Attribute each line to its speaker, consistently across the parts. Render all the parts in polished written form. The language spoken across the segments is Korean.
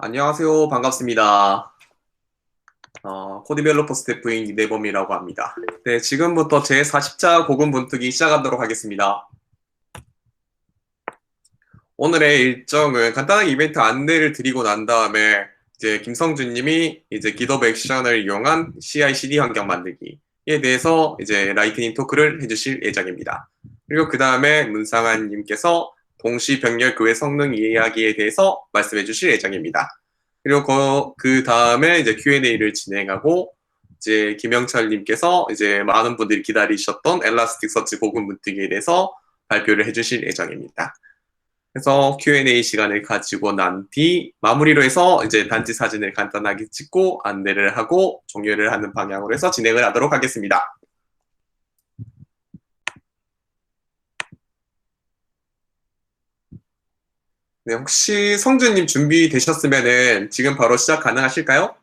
Speaker 1: 안녕하세요. 반갑습니다. 코디벨로퍼 스태프인 이대범이라고 합니다. 네, 지금부터 제 40자 고군분투기 시작하도록 하겠습니다. 오늘의 일정은 간단한 이벤트 안내를 드리고 난 다음에 이제 김성준 님이 이제 깃허브 액션을 이용한 CI/CD 환경 만들기에 대해서 이제 라이트닝 토크를 해주실 예정입니다. 그리고 그 다음에 문상한 님께서 동시병렬 교회 성능 이야기에 대해서 말씀해 주실 예정입니다. 그리고 그 다음에 이제 Q&A를 진행하고 이제 김영철 님께서 이제 많은 분들이 기다리셨던 엘라스틱 서치 고군분투기에 대해서 발표를 해주실 예정입니다. 그래서 Q&A 시간을 가지고 난 뒤 마무리로 해서 이제 단지 사진을 간단하게 찍고 안내를 하고 종료를 하는 방향으로 해서 진행을 하도록 하겠습니다. 네, 혹시 성준님 준비되셨으면은 지금 바로 시작 가능하실까요?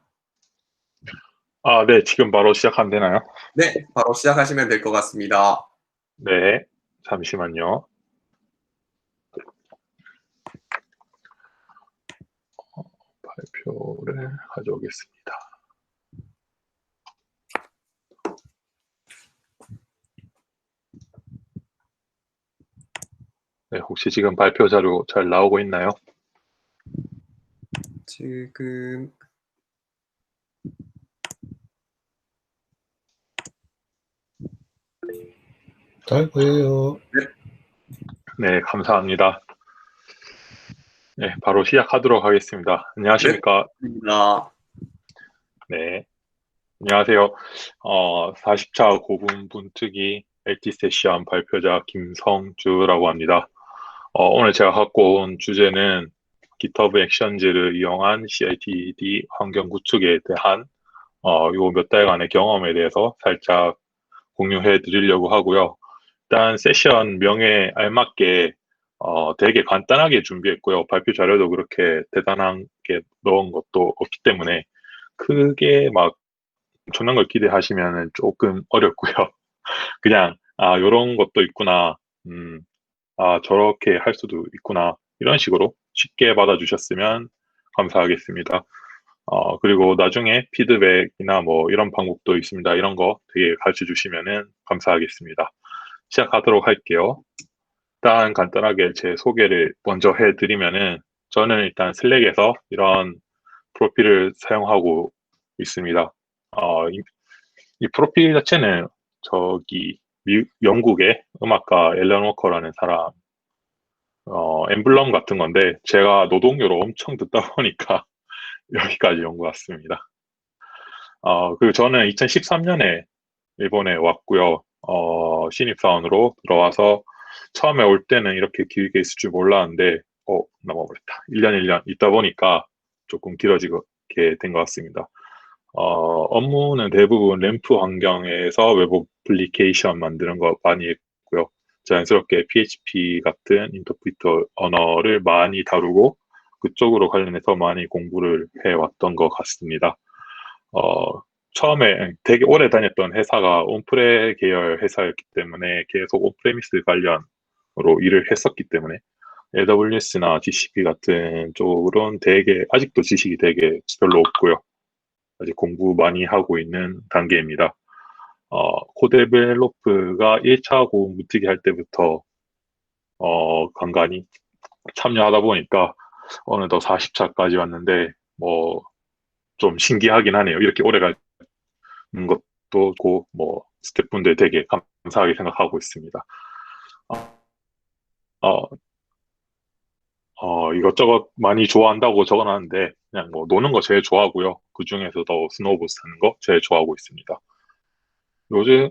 Speaker 2: 네, 지금 바로 시작하면 되나요?
Speaker 1: 네, 바로 시작하시면 될 것 같습니다.
Speaker 2: 네, 잠시만요. 발표를 가져오겠습니다. 네, 혹시 지금 발표 자료 잘 나오고 있나요?
Speaker 1: 지금
Speaker 3: 잘 보여요.
Speaker 2: 네, 감사합니다. 네, 바로 시작하도록 하겠습니다. 안녕하십니까?
Speaker 1: 입니다.
Speaker 2: 네, 안녕하세요. 40차 고군분투기 LT 세션 발표자 김성주라고 합니다. 오늘 제가 갖고 온 주제는 GitHub 액션즈를 이용한 CI/CD 환경 구축에 대한 요 몇 달간의 경험에 대해서 살짝 공유해 드리려고 하고요. 일단 세션 명에 알맞게 되게 간단하게 준비했고요. 발표 자료도 그렇게 대단한 게 넣은 것도 없기 때문에 크게 막 엄청난 걸 기대하시면 조금 어렵고요. 그냥 요런 것도 있구나. 저렇게 할 수도 있구나. 이런 식으로 쉽게 받아주셨으면 감사하겠습니다. 그리고 나중에 피드백이나 뭐 이런 방법도 있습니다. 이런 거 되게 가르쳐 주시면은 감사하겠습니다. 시작하도록 할게요. 일단 간단하게 제 소개를 먼저 해드리면은 저는 일단 슬랙에서 이런 프로필을 사용하고 있습니다. 이, 이 프로필 자체는 영국의 음악가 앨런 워커라는 사람 엠블럼 같은 건데 제가 노동요로 엄청 듣다 보니까 여기까지 온 것 같습니다. 그리고 저는 2013년에 일본에 왔고요. 신입사원으로 들어와서 처음에 올 때는 이렇게 길게 있을 줄 몰랐는데, 넘어버렸다. 1년 있다 보니까 조금 길어지게 된 것 같습니다. 업무는 대부분 램프 환경에서 웹 애플리케이션 만드는 거 많이 했고요. 자연스럽게 PHP 같은 인터프리터 언어를 많이 다루고 그쪽으로 관련해서 많이 공부를 해왔던 것 같습니다. 처음에 되게 오래 다녔던 회사가 온프레 계열 회사였기 때문에 계속 온프레미스 관련으로 일을 했었기 때문에 AWS나 GCP 같은 쪽으로는 되게 아직도 지식이 되게 별로 없고요. 아직 공부 많이 하고 있는 단계입니다. 코데벨로프가 1차 고급 무트기 할 때부터 간간히 참여하다 보니까 어느덧 40차까지 왔는데 뭐 좀 신기하긴 하네요. 이렇게 오래 가는 것도 고 뭐 스태프분들 되게 감사하게 생각하고 있습니다. 어, 이것저것 많이 좋아한다고 적어놨는데 그냥 뭐 노는 거 제일 좋아하고요. 그 중에서도 스노우보드 타는 거 제일 좋아하고 있습니다. 요즘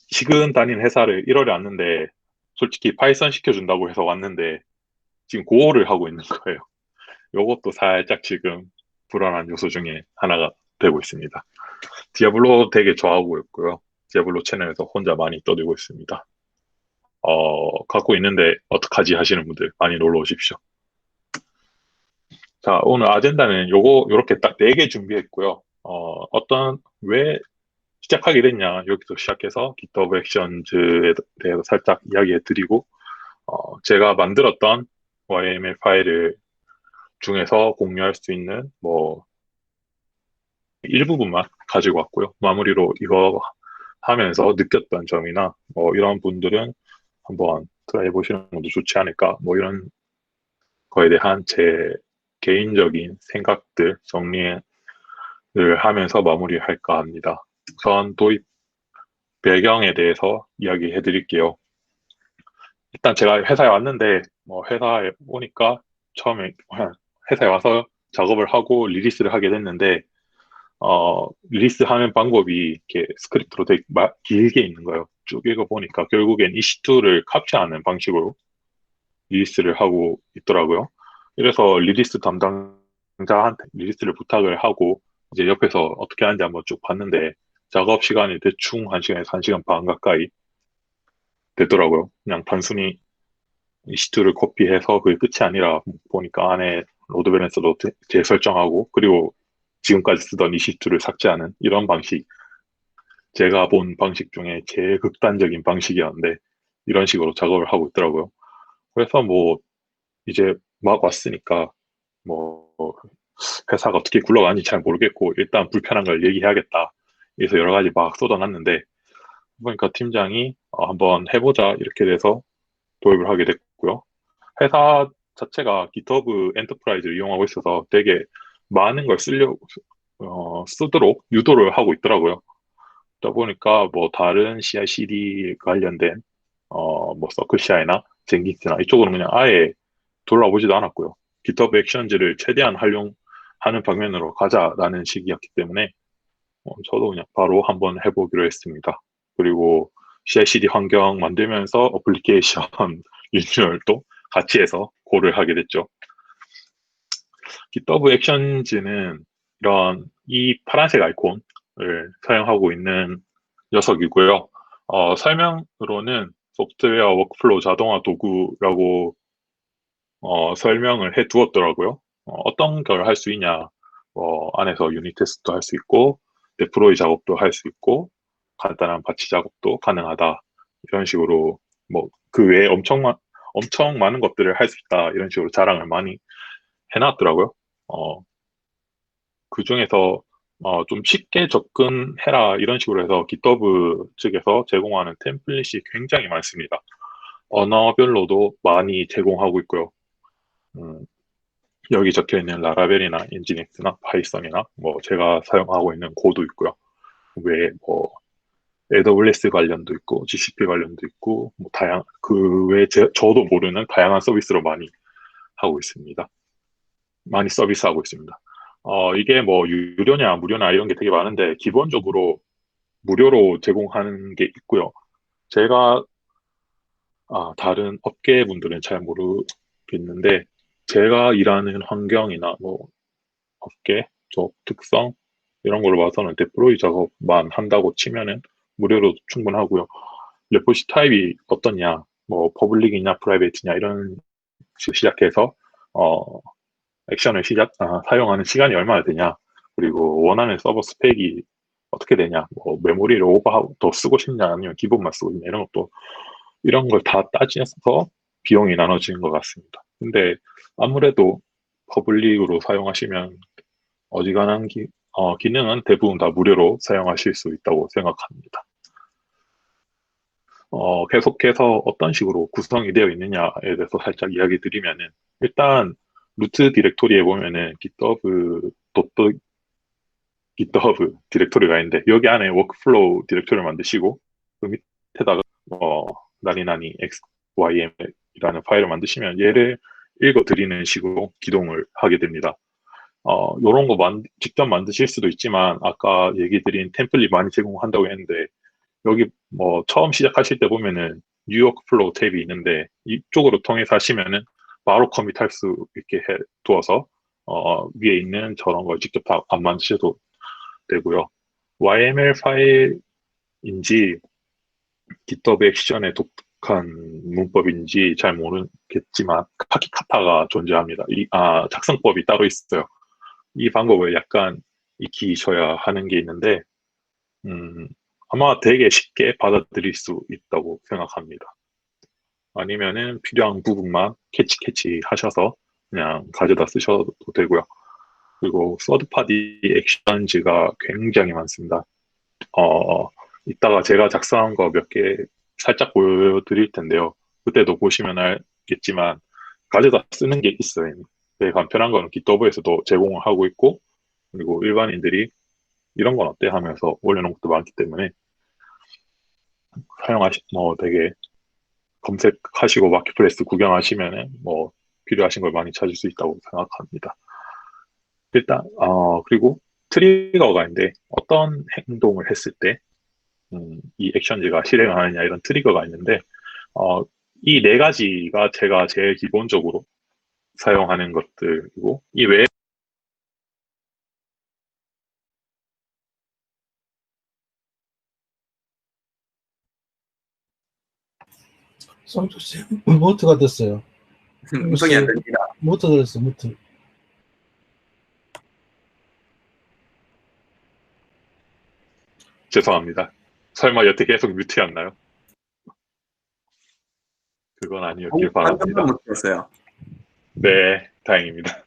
Speaker 2: 지금 다닌 회사를 1월에 왔는데 솔직히 파이썬 시켜준다고 해서 왔는데 지금 고어를 하고 있는 거예요. 요것도 살짝 지금 불안한 요소 중에 하나가 되고 있습니다. 디아블로 되게 좋아하고 있고요. 디아블로 채널에서 혼자 많이 떠들고 있습니다. 갖고 있는데 어떡하지 하시는 분들 많이 놀러 오십시오. 자, 오늘 아젠다는 요렇게 딱 4개 준비했고요. 왜 시작하게 됐냐, 여기서 시작해서 GitHub 액션즈에 대해서 살짝 이야기해 드리고, 제가 만들었던 YML 파일을 중에서 공유할 수 있는 뭐 일부분만 가지고 왔고요. 마무리로 이거 하면서 느꼈던 점이나 뭐 이런 분들은 한번 트라이 해보시는 것도 좋지 않을까 뭐 이런 거에 대한 제 개인적인 생각들 정리를 하면서 마무리할까 합니다. 우선 도입 배경에 대해서 이야기해 드릴게요. 일단 제가 회사에 왔는데 뭐 회사에 오니까 처음에 그냥 회사에 와서 작업을 하고 리리스를 하게 됐는데 리리스하는 방법이 이렇게 스크립트로 되게 길게 있는 거예요. 쭉 읽어보니까 결국엔 EC2를 캡처하는 방식으로 리리스를 하고 있더라고요. 그래서 리리스 담당자한테 리리스를 부탁을 하고 이제 옆에서 어떻게 하는지 한번 쭉 봤는데 작업 시간이 대충 1시간에서 1시간 반 가까이 되더라고요. 그냥 단순히 EC2를 코피해서 그게 끝이 아니라 보니까 안에 로드 밸런서도 재설정하고 그리고 지금까지 쓰던 EC2를 삭제하는 이런 방식 제가 본 방식 중에 제일 극단적인 방식이었는데 이런 식으로 작업을 하고 있더라고요. 그래서 뭐 이제 막 왔으니까 뭐 회사가 어떻게 굴러가는지 잘 모르겠고 일단 불편한 걸 얘기해야겠다. 그래서 여러 가지 막 쏟아놨는데 보니까 팀장이 한번 해보자 이렇게 돼서 도입을 하게 됐고요. 회사 자체가 GitHub 엔터프라이즈를 이용하고 있어서 되게 많은 걸 쓰도록 유도를 하고 있더라고요. 그러다 보니까 뭐 다른 CI/CD 관련된 뭐 서클 CI나 젠긴스나 이쪽으로는 그냥 아예 돌아보지도 않았고요. GitHub 액션즈를 최대한 활용하는 방면으로 가자라는 식이었기 때문에 저도 그냥 바로 한번 해보기로 했습니다. 그리고 CI/CD 환경 만들면서 어플리케이션 유니얼도 같이 해서 고를 하게 됐죠. GitHub 액션즈는 이런 이 파란색 아이콘을 사용하고 있는 녀석이고요. 설명으로는 소프트웨어 워크플로우 자동화 도구라고 설명을 해 두었더라고요. 어떤 걸 할 수 있냐, 안에서 유닛 테스트도 할 수 있고, 데프로이 작업도 할 수 있고, 간단한 바치 작업도 가능하다. 이런 식으로, 뭐, 그 외에 엄청 많은 것들을 할 수 있다. 이런 식으로 자랑을 많이 해놨더라고요. 그 중에서 좀 쉽게 접근해라. 이런 식으로 해서 GitHub 측에서 제공하는 템플릿이 굉장히 많습니다. 언어별로도 많이 제공하고 있고요. 음, 여기 적혀 있는 라라벨이나 엔진엑스나 파이썬이나 뭐 제가 사용하고 있는 고도 있고요. 외에 뭐 AWS 관련도 있고 GCP 관련도 있고 뭐 그 외에 저도 모르는 다양한 서비스로 많이 하고 있습니다. 많이 서비스하고 있습니다. 이게 뭐 유료냐 무료냐 이런 게 되게 많은데 기본적으로 무료로 제공하는 게 있고요. 제가 다른 업계 분들은 잘 모르겠는데 제가 일하는 환경이나 뭐 업계, 저 특성 이런 걸로 봐서는 데플로이 작업만 한다고 치면은 무료로 충분하고요. 레포시 타입이 어떠냐, 뭐 퍼블릭이냐, 프라이베이트냐 이런 식으로 시작해서 액션을 사용하는 시간이 얼마나 되냐, 그리고 원하는 서버 스펙이 어떻게 되냐, 뭐 메모리를 오버하고 더 쓰고 싶냐, 아니면 기본만 쓰고 싶냐 이런 걸 다 따져서 비용이 나눠지는 것 같습니다. 근데 아무래도 퍼블릭으로 사용하시면 어지간한 기능은 대부분 다 무료로 사용하실 수 있다고 생각합니다. 계속해서 어떤 식으로 구성이 되어 있느냐에 대해서 살짝 이야기 드리면은, 일단, 루트 디렉토리에 보면은 GitHub 디렉토리가 있는데, 여기 안에 워크플로우 디렉토리를 만드시고, 그 밑에다가, 나니나니 XYM이라는 파일을 만드시면 얘를 읽어 드리는 식으로 기동을 하게 됩니다. 요런 거 직접 만드실 수도 있지만, 아까 얘기 드린 템플릿 많이 제공한다고 했는데, 여기 뭐 처음 시작하실 때 보면은 뉴욕 플로우 탭이 있는데, 이쪽으로 통해서 하시면은 바로 커밋할 수 있게 해 두어서, 위에 있는 저런 걸 직접 다 안 만드셔도 되고요. YML 파일인지, GitHub 액션의 독특한 문법인지 잘 모르겠지만, 카키카타가 존재합니다. 작성법이 따로 있어요. 이 방법을 약간 익히셔야 하는 게 있는데, 음, 아마 되게 쉽게 받아들일 수 있다고 생각합니다. 아니면은 필요한 부분만 캐치 하셔서 그냥 가져다 쓰셔도 되고요. 그리고 서드파티 액션즈가 굉장히 많습니다. 이따가 제가 작성한 거 몇 개 살짝 보여드릴 텐데요. 그때도 보시면 알겠지만 가져다 쓰는 게 있어요. 되게 간편한 거는 GitHub에서도 제공을 하고 있고, 그리고 일반인들이 이런 건 어때 하면서 올려놓은 것도 많기 때문에 되게 검색하시고 마켓플레이스 구경하시면은 필요하신 걸 많이 찾을 수 있다고 생각합니다. 일단, 그리고 트리거가 있는데 어떤 행동을 했을 때, 이 액션즈가 실행을 하느냐 이런 트리거가 있는데, 이 네 가지가 제가 제일 기본적으로 사용하는 것들이고, 이 외에
Speaker 3: 성조씨, 무트가 됐어요.
Speaker 1: 음성이 안 됩니다.
Speaker 3: 무트 들었어, 무트.
Speaker 2: 죄송합니다. 설마 여태 계속 뮤트였나요? 그건 아니었길 바랍니다.
Speaker 1: 방금만 못했어요.
Speaker 2: 네, 다행입니다.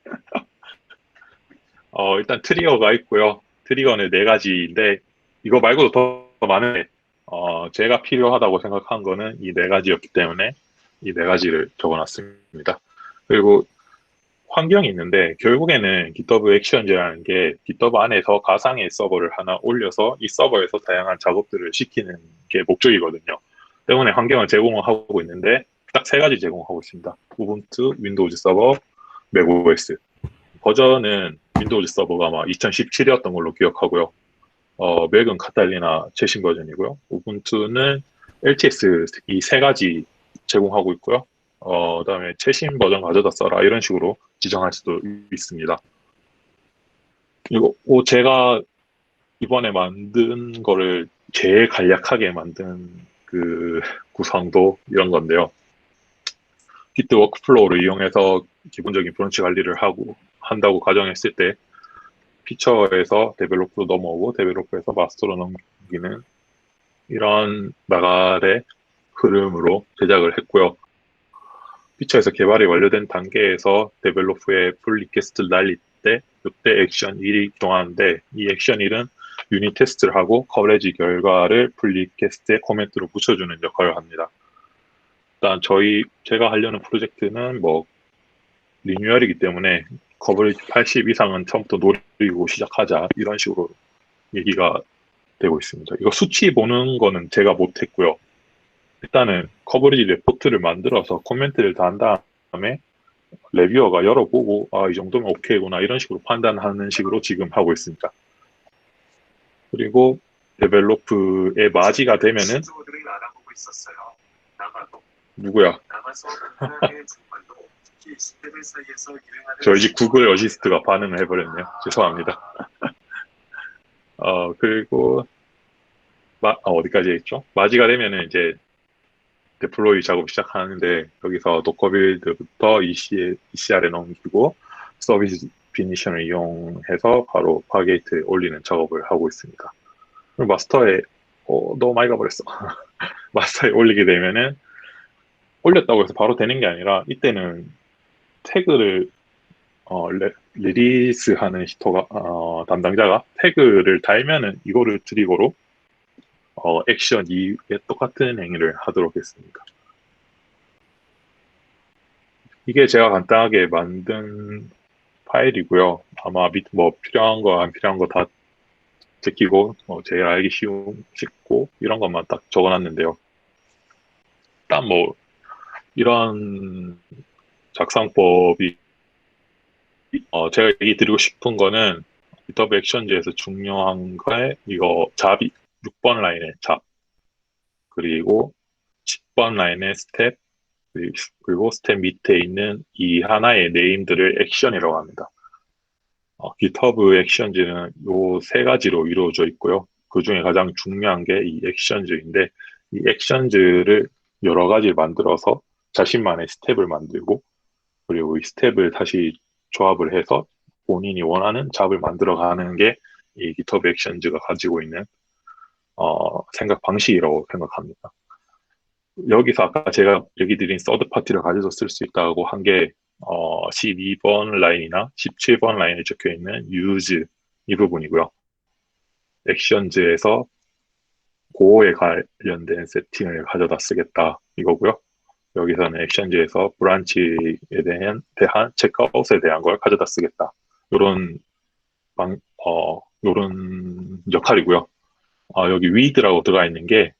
Speaker 2: 일단 트리거가 있고요. 트리거는 네 가지인데, 이거 말고도 더 많은데, 제가 필요하다고 생각한 거는 이 네 가지였기 때문에 이 네 가지를 적어놨습니다. 그리고 환경이 있는데, 결국에는 GitHub 액션즈라는 게 GitHub 안에서 가상의 서버를 하나 올려서 이 서버에서 다양한 작업들을 시키는 게 목적이거든요. 때문에 환경을 제공을 하고 있는데, 딱 세 가지 제공하고 있습니다. 우분투, 윈도우즈 서버, 맥OS. 버전은 윈도우즈 서버가 아마 2017이었던 걸로 기억하고요. 맥은 카탈리나 최신 버전이고요. 우분투는 LTS 이 세 가지 제공하고 있고요. 그다음에 최신 버전 가져다 써라 이런 식으로 지정할 수도 있습니다. 이거 제가 이번에 만든 거를 제일 간략하게 만든 그 구성도 이런 건데요. Git 워크플로우를 이용해서 기본적인 브런치 관리를 한다고 가정했을 때 피처에서 데벨로프로 넘어오고 데벨로프에서 마스터로 넘기는 이런 나날의 흐름으로 제작을 했고요. 피처에서 개발이 완료된 단계에서 데벨로프에 풀 리퀘스트를 날릴 때 이때 액션 1이 기동하는데 이 액션 1은 유닛 테스트를 하고 커버리지 결과를 풀 리퀘스트에 코멘트로 붙여주는 역할을 합니다. 일단 제가 하려는 프로젝트는 리뉴얼이기 때문에 커버리지 80 이상은 처음부터 노리고 시작하자 이런 식으로 얘기가 되고 있습니다. 이거 수치 보는 거는 제가 못했고요. 일단은 커버리지 레포트를 만들어서 코멘트를 다 한 다음에 레뷰어가 열어보고 이 정도면 오케이구나 이런 식으로 판단하는 식으로 지금 하고 있습니다. 그리고 데벨로프의 맞이가 되면은 누구야? 저희 집 구글 어시스트가 반응을 해버렸네요. 죄송합니다. 그리고 어디까지 했죠? 맞이가 되면은 이제 데플로이 작업 시작하는데 여기서 도커 빌드부터 ECR에 넘기고 서비스 피니션을 이용해서 바로 파게이트에 올리는 작업을 하고 있습니다. 그리고 마스터에 너무 많이 가버렸어. 마스터에 올리게 되면은 올렸다고 해서 바로 되는 게 아니라 이때는 태그를 리리스하는 담당자가 태그를 달면은 이거를 트리거로 액션 2에 똑같은 행위를 하도록 했습니다. 이게 제가 간단하게 만든 파일이고요. 아마 필요한 거 안 필요한 거 다 제끼고 제일 알기 쉽고 이런 것만 딱 적어놨는데요. 일단 이런 작성법이 제가 얘기 드리고 싶은 거는 GitHub 액션즈에서 중요한 거에 이거 잡이 6번 라인의 잡 그리고 10번 라인의 스텝 그리고 스텝 밑에 있는 이 하나의 네임들을 액션이라고 합니다. GitHub 액션즈는 요 세 가지로 이루어져 있고요. 그 중에 가장 중요한 게 이 액션즈인데 이 액션즈를 여러 가지 만들어서 자신만의 스텝을 만들고 그리고 이 스텝을 다시 조합을 해서 본인이 원하는 잡을 만들어가는 게 이 GitHub 액션즈가 가지고 있는 생각 방식이라고 생각합니다. 여기서 아까 제가 얘기 드린 서드 파티를 가져서 쓸 수 있다고 한 게 12번 라인이나 17번 라인에 적혀 있는 use 이 부분이고요. 액션즈에서 고에 관련된 세팅을 가져다 쓰겠다 이거고요. 여기서는 액션즈에서 브란치에 대한 체크아웃에 대한 걸 가져다 쓰겠다. 요런 요런 역할이고요. 여기 read라고 들어가 있는 게,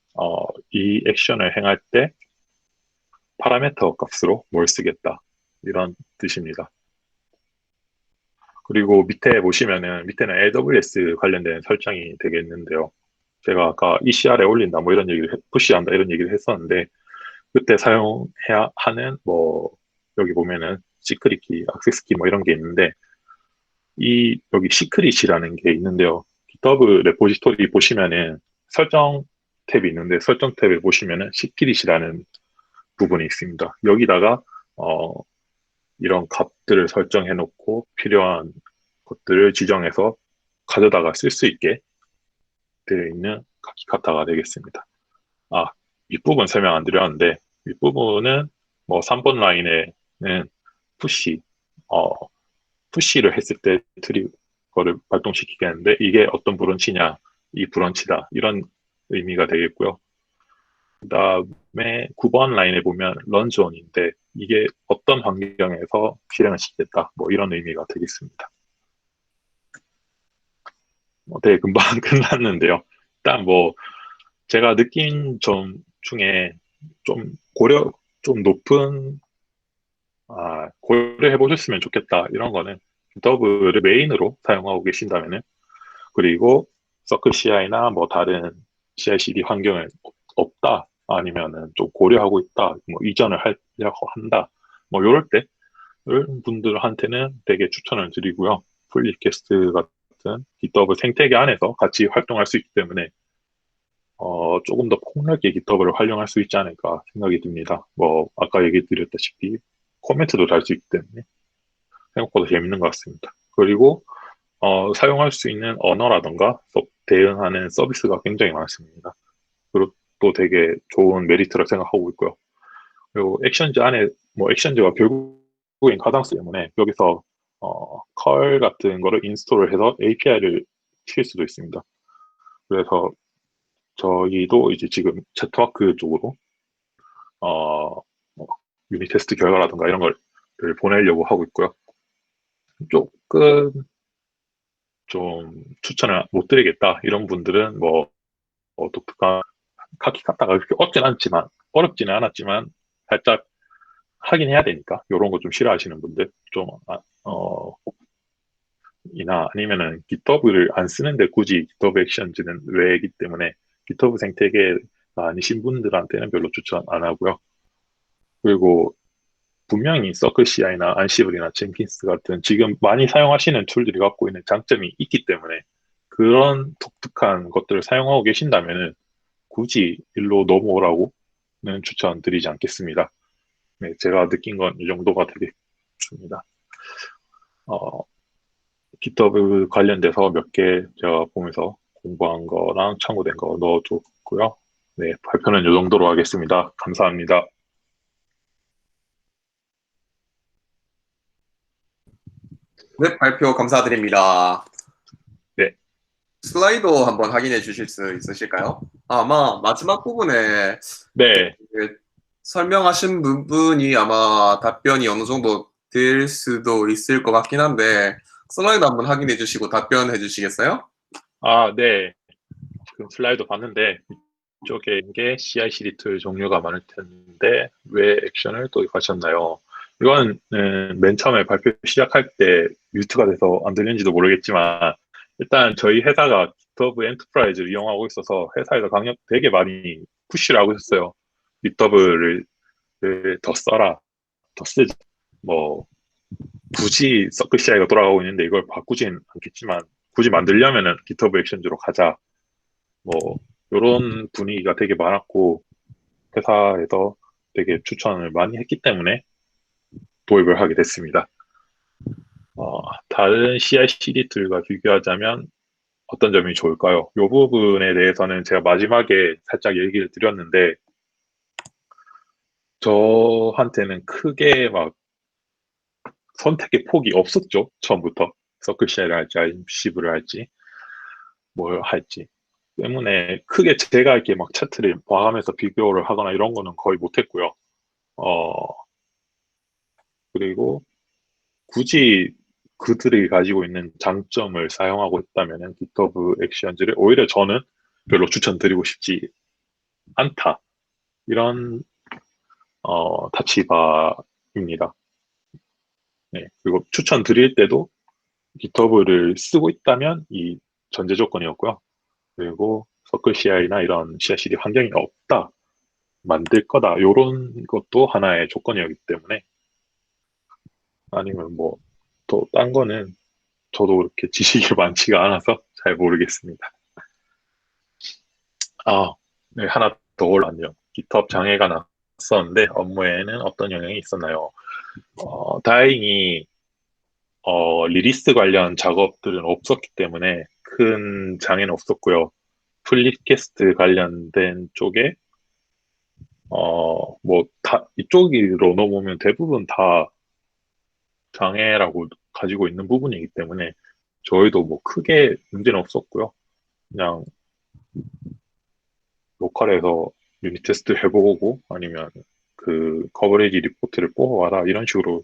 Speaker 2: 이 액션을 행할 때 파라미터 값으로 뭘 쓰겠다. 이런 뜻입니다. 그리고 밑에 보시면은, 밑에는 AWS 관련된 설정이 되겠는데요. 제가 아까 ECR에 올린다, 뭐 이런 얘기를, 푸시한다, 이런 얘기를 했었는데, 그때 사용해야 하는, 뭐, 여기 보면은, 시크릿 키, 액세스 키, 뭐 이런 게 있는데, 여기 시크릿이라는 게 있는데요. GitHub 레포지토리 보시면은, 설정 탭이 있는데, 설정 탭에 보시면은, 시크릿이라는 부분이 있습니다. 여기다가, 어, 이런 값들을 설정해 놓고, 필요한 것들을 지정해서 가져다가 쓸 수 있게 되어 있는 카키카타가 되겠습니다. 윗부분 설명 안 드렸는데, 윗부분은 뭐 3번 라인에는 푸시, 어, 푸시를 했을 때 트리거를 발동시키겠는데, 이게 어떤 브런치냐, 이 브런치다, 이런 의미가 되겠고요. 그 다음에 9번 라인에 보면 런존인데, 이게 어떤 환경에서 실행을 시키겠다, 뭐 이런 의미가 되겠습니다. 되게 금방 끝났는데요. 일단 뭐 제가 느낀 점 중에 좀 좀 높은, 고려해 보셨으면 좋겠다. 이런 거는 GitHub를 메인으로 사용하고 계신다면은, 그리고 서클 CI나 뭐 다른 CI/CD 환경을 없다. 아니면은 좀 고려하고 있다. 뭐 이전을 하려고 한다. 뭐 요럴 때, 이런 분들한테는 되게 추천을 드리고요. 풀리퀘스트 같은 GitHub 생태계 안에서 같이 활동할 수 있기 때문에 조금 더 폭넓게 GitHub를 활용할 수 있지 않을까 생각이 듭니다. 뭐, 아까 얘기 드렸다시피, 코멘트도 달 수 있기 때문에 생각보다 재밌는 것 같습니다. 그리고, 사용할 수 있는 언어라던가 대응하는 서비스가 굉장히 많습니다. 그리고 또 되게 좋은 메리트라 생각하고 있고요. 그리고 액션즈 안에, 뭐, 액션즈가 결국엔 가당스 때문에 여기서, 컬 같은 거를 인스톨을 해서 API를 칠 수도 있습니다. 그래서 저희도 이제 지금 차트워크 쪽으로 뭐 유닛 테스트 결과라든가 이런 걸 보내려고 하고 있고요. 조금 좀 추천을 못 드리겠다 이런 분들은 뭐 독특한 카키카타가 그렇게 어렵지는 않았지만 살짝 하긴 해야 되니까 이런 거 좀 싫어하시는 분들 좀 이나 아니면은 GitHub를 안 쓰는데 굳이 GitHub 액션즈는 왜이기 때문에 GitHub 생태계가 아니신 분들한테는 별로 추천 안 하고요. 그리고 분명히 서클 CI나 안시블이나 젠킨스 같은 지금 많이 사용하시는 툴들이 갖고 있는 장점이 있기 때문에 그런 독특한 것들을 사용하고 계신다면은 굳이 일로 넘어오라고는 추천드리지 않겠습니다. 네, 제가 느낀 건 이 정도가 되겠습니다. GitHub 관련돼서 몇 개 제가 보면서 공부한 거랑 참고된 거 넣어줬고요. 네, 발표는 이 정도로 하겠습니다. 감사합니다.
Speaker 1: 네, 발표 감사드립니다.
Speaker 2: 네.
Speaker 1: 슬라이드 한번 확인해 주실 수 있으실까요? 아마 마지막 부분에
Speaker 2: 네.
Speaker 1: 설명하신 부분이 아마 답변이 어느 정도 될 수도 있을 것 같긴 한데 슬라이드 한번 확인해 주시고 답변해 주시겠어요?
Speaker 2: 네. 지금 슬라이드 봤는데 이쪽에 있는 게 CI/CD 툴 종류가 많을 텐데 왜 액션을 도입하셨나요? 이건 맨 처음에 발표 시작할 때 뮤트가 돼서 안 들리는지도 모르겠지만 일단 저희 회사가 GitHub 엔터프라이즈를 이용하고 있어서 회사에서 강력 되게 많이 푸시를 하고 있었어요. GitHub를 더 써라, 더 쓰자. 뭐 굳이 서클 CI가 돌아가고 있는데 이걸 바꾸진 않겠지만 굳이 만들려면은 GitHub 액션즈로 가자. 뭐 이런 분위기가 되게 많았고 회사에서 되게 추천을 많이 했기 때문에 도입을 하게 됐습니다. 다른 CI/CD 툴과 비교하자면 어떤 점이 좋을까요? 이 부분에 대해서는 제가 마지막에 살짝 얘기를 드렸는데 저한테는 크게 막 선택의 폭이 없었죠. 처음부터. 서클 CI를 할지, IMCV를 할지, 뭘 할지. 때문에 크게 제가 이렇게 막 차트를 봐가면서 비교를 하거나 이런 거는 거의 못했고요. 그리고 굳이 그들이 가지고 있는 장점을 사용하고 있다면 GitHub 액션즈를 오히려 저는 별로 추천드리고 싶지 않다. 이런 타치바입니다. 네, 그리고 추천드릴 때도 GitHub를 쓰고 있다면 이 전제 조건이었고요. 그리고 서클 CI나 이런 CI/CD 환경이 없다, 만들 거다, 이런 것도 하나의 조건이었기 때문에 아니면 뭐 또 딴 거는 저도 그렇게 지식이 많지가 않아서 잘 모르겠습니다. 네, 하나 더 올라왔네요. GitHub 장애가 났었는데 업무에는 어떤 영향이 있었나요? 다행히 리리스 관련 작업들은 없었기 때문에 큰 장애는 없었고요. 플립캐스트 관련된 쪽에 뭐 다 이쪽으로 넘어오면 대부분 다 장애라고 가지고 있는 부분이기 때문에 저희도 뭐 크게 문제는 없었고요. 그냥 로컬에서 유닛 테스트 해보고 아니면 그 커버리지 리포트를 뽑아와라 이런 식으로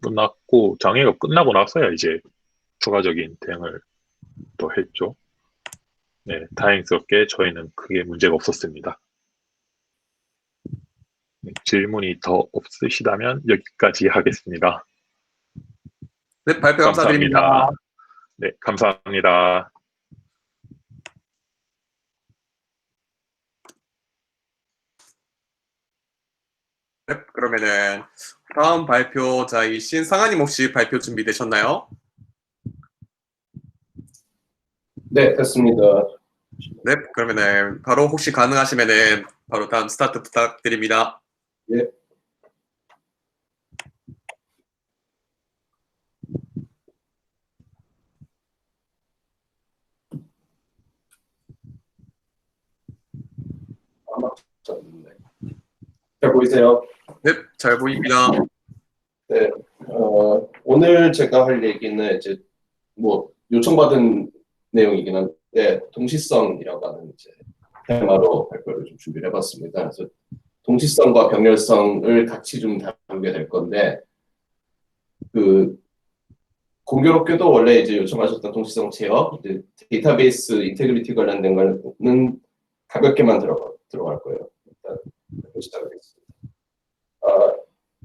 Speaker 2: 끝났고, 장애가 끝나고 나서야 이제 추가적인 대응을 또 했죠. 네, 다행스럽게 저희는 크게 문제가 없었습니다. 네, 질문이 더 없으시다면 여기까지 하겠습니다.
Speaker 1: 네, 발표 감사드립니다.
Speaker 2: 감사합니다. 네, 감사합니다.
Speaker 1: 네, 그러면은 다음 발표자이신 상하님 혹시 발표 준비되셨나요?
Speaker 4: 네, 됐습니다.
Speaker 1: 네, 그러면은 바로 혹시 가능하시면은 바로 다음 스타트 부탁드립니다.
Speaker 4: 예. 잘 보이세요?
Speaker 1: 네, 잘 보입니다.
Speaker 4: 네. 오늘 제가 할 얘기는 이제 뭐 요청받은 내용이긴 한데 동시성이라고 하는 이제 테마로 발표를 좀 준비를 해봤습니다. 그래서 동시성과 병렬성을 같이 좀 다루게 될 건데 그 공교롭게도 원래 이제 요청하셨던 동시성 제어, 이제 데이터베이스 인테그리티 관련된 거는 가볍게만 들어갈 거예요. 일단 시작하겠습니다.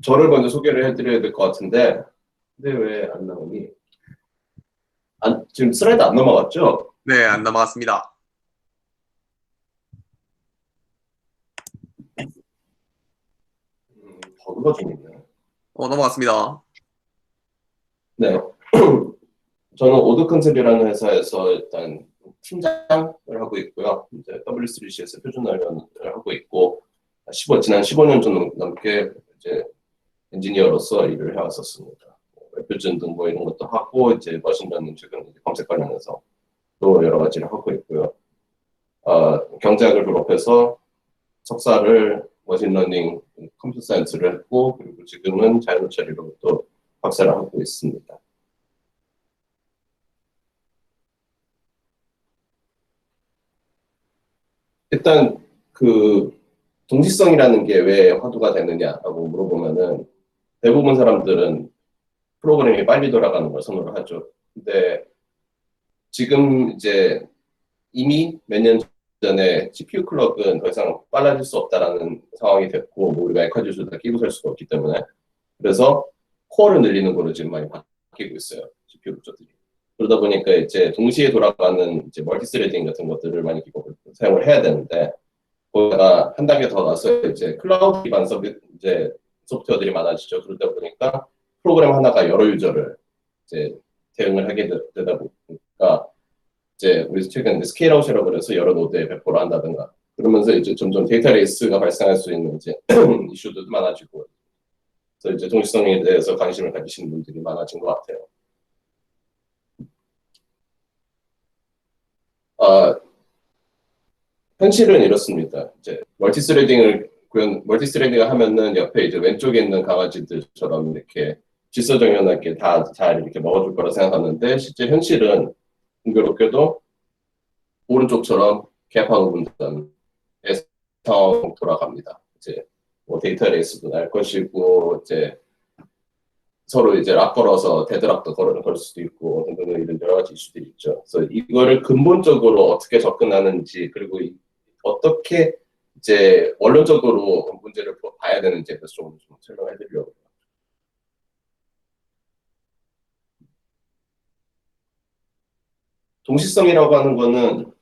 Speaker 4: 저를 먼저 소개를 해드려야 될 것 같은데, 근데 왜 안 나오니? 지금 슬라이드 안 넘어갔죠?
Speaker 1: 네, 안 넘어갔습니다.
Speaker 4: 버그가 좀 있네.
Speaker 1: 넘어갔습니다.
Speaker 4: 네. 저는 오드컨셉이라는 회사에서 일단 팀장을 하고 있고요. 이제 W3CS 표준화를 하고 있고, 지난 15년 좀 넘게 이제 엔지니어로서 일을 해왔었습니다. 웹표준 등 뭐 이런 것도 하고, 이제 머신러닝 최근 검색 관련해서 또 여러 가지를 하고 있고요. 경제학을 졸업해서 석사를 머신러닝 컴퓨터 사이언스를 했고, 그리고 지금은 자연어 처리로 또 박사를 하고 있습니다. 일단 그 동시성이라는 게 왜 화두가 되느냐라고 물어보면은 대부분 사람들은 프로그램이 빨리 돌아가는 걸 선호를 하죠. 근데 지금 이제 이미 몇 년 전에 CPU 클럭은 더 이상 빨라질 수 없다라는 상황이 됐고, 뭐 우리가 에카지수 다 끼고 살 수가 없기 때문에, 그래서 코어를 늘리는 걸로 지금 많이 바뀌고 있어요. CPU 구조들이. 그러다 보니까 이제 동시에 돌아가는 이제 멀티스레딩 같은 것들을 많이 사용을 해야 되는데, 거기다가 한 단계 더 나서 이제 클라우드 기반 이제 소프트웨어들이 많아지죠. 그러다 보니까 프로그램 하나가 여러 유저를 이제 대응을 하게 되다 보니까 이제 우리 최근 스케일아웃이라고 그래서 여러 노드에 배포를 한다든가 그러면서 이제 점점 데이터 레이스가 발생할 수 있는 이제 이슈들도 많아지고, 그래서 이제 동시성에 대해서 관심을 가지시는 분들이 많아진 것 같아요. 현실은 이렇습니다. 이제 멀티스레딩을 하면은 옆에 이제 왼쪽에 있는 강아지들처럼 이렇게 질서정연하게 다 잘 이렇게 먹어줄 거라 생각하는데 실제 현실은 공교롭게도 오른쪽처럼 개파고 분단에서 돌아갑니다. 이제 뭐 데이터베이스도 날 것이고 이제 서로 이제 락 걸어서 데드락도 걸 수도 있고 등등 이런 여러 가지 이슈들이 있죠. 그래서 이거를 근본적으로 어떻게 접근하는지 그리고 어떻게 이제 원론적으로 문제를 봐야 되는지에 대해서 좀 설명해드리려고. 동시성이라고 하는 거는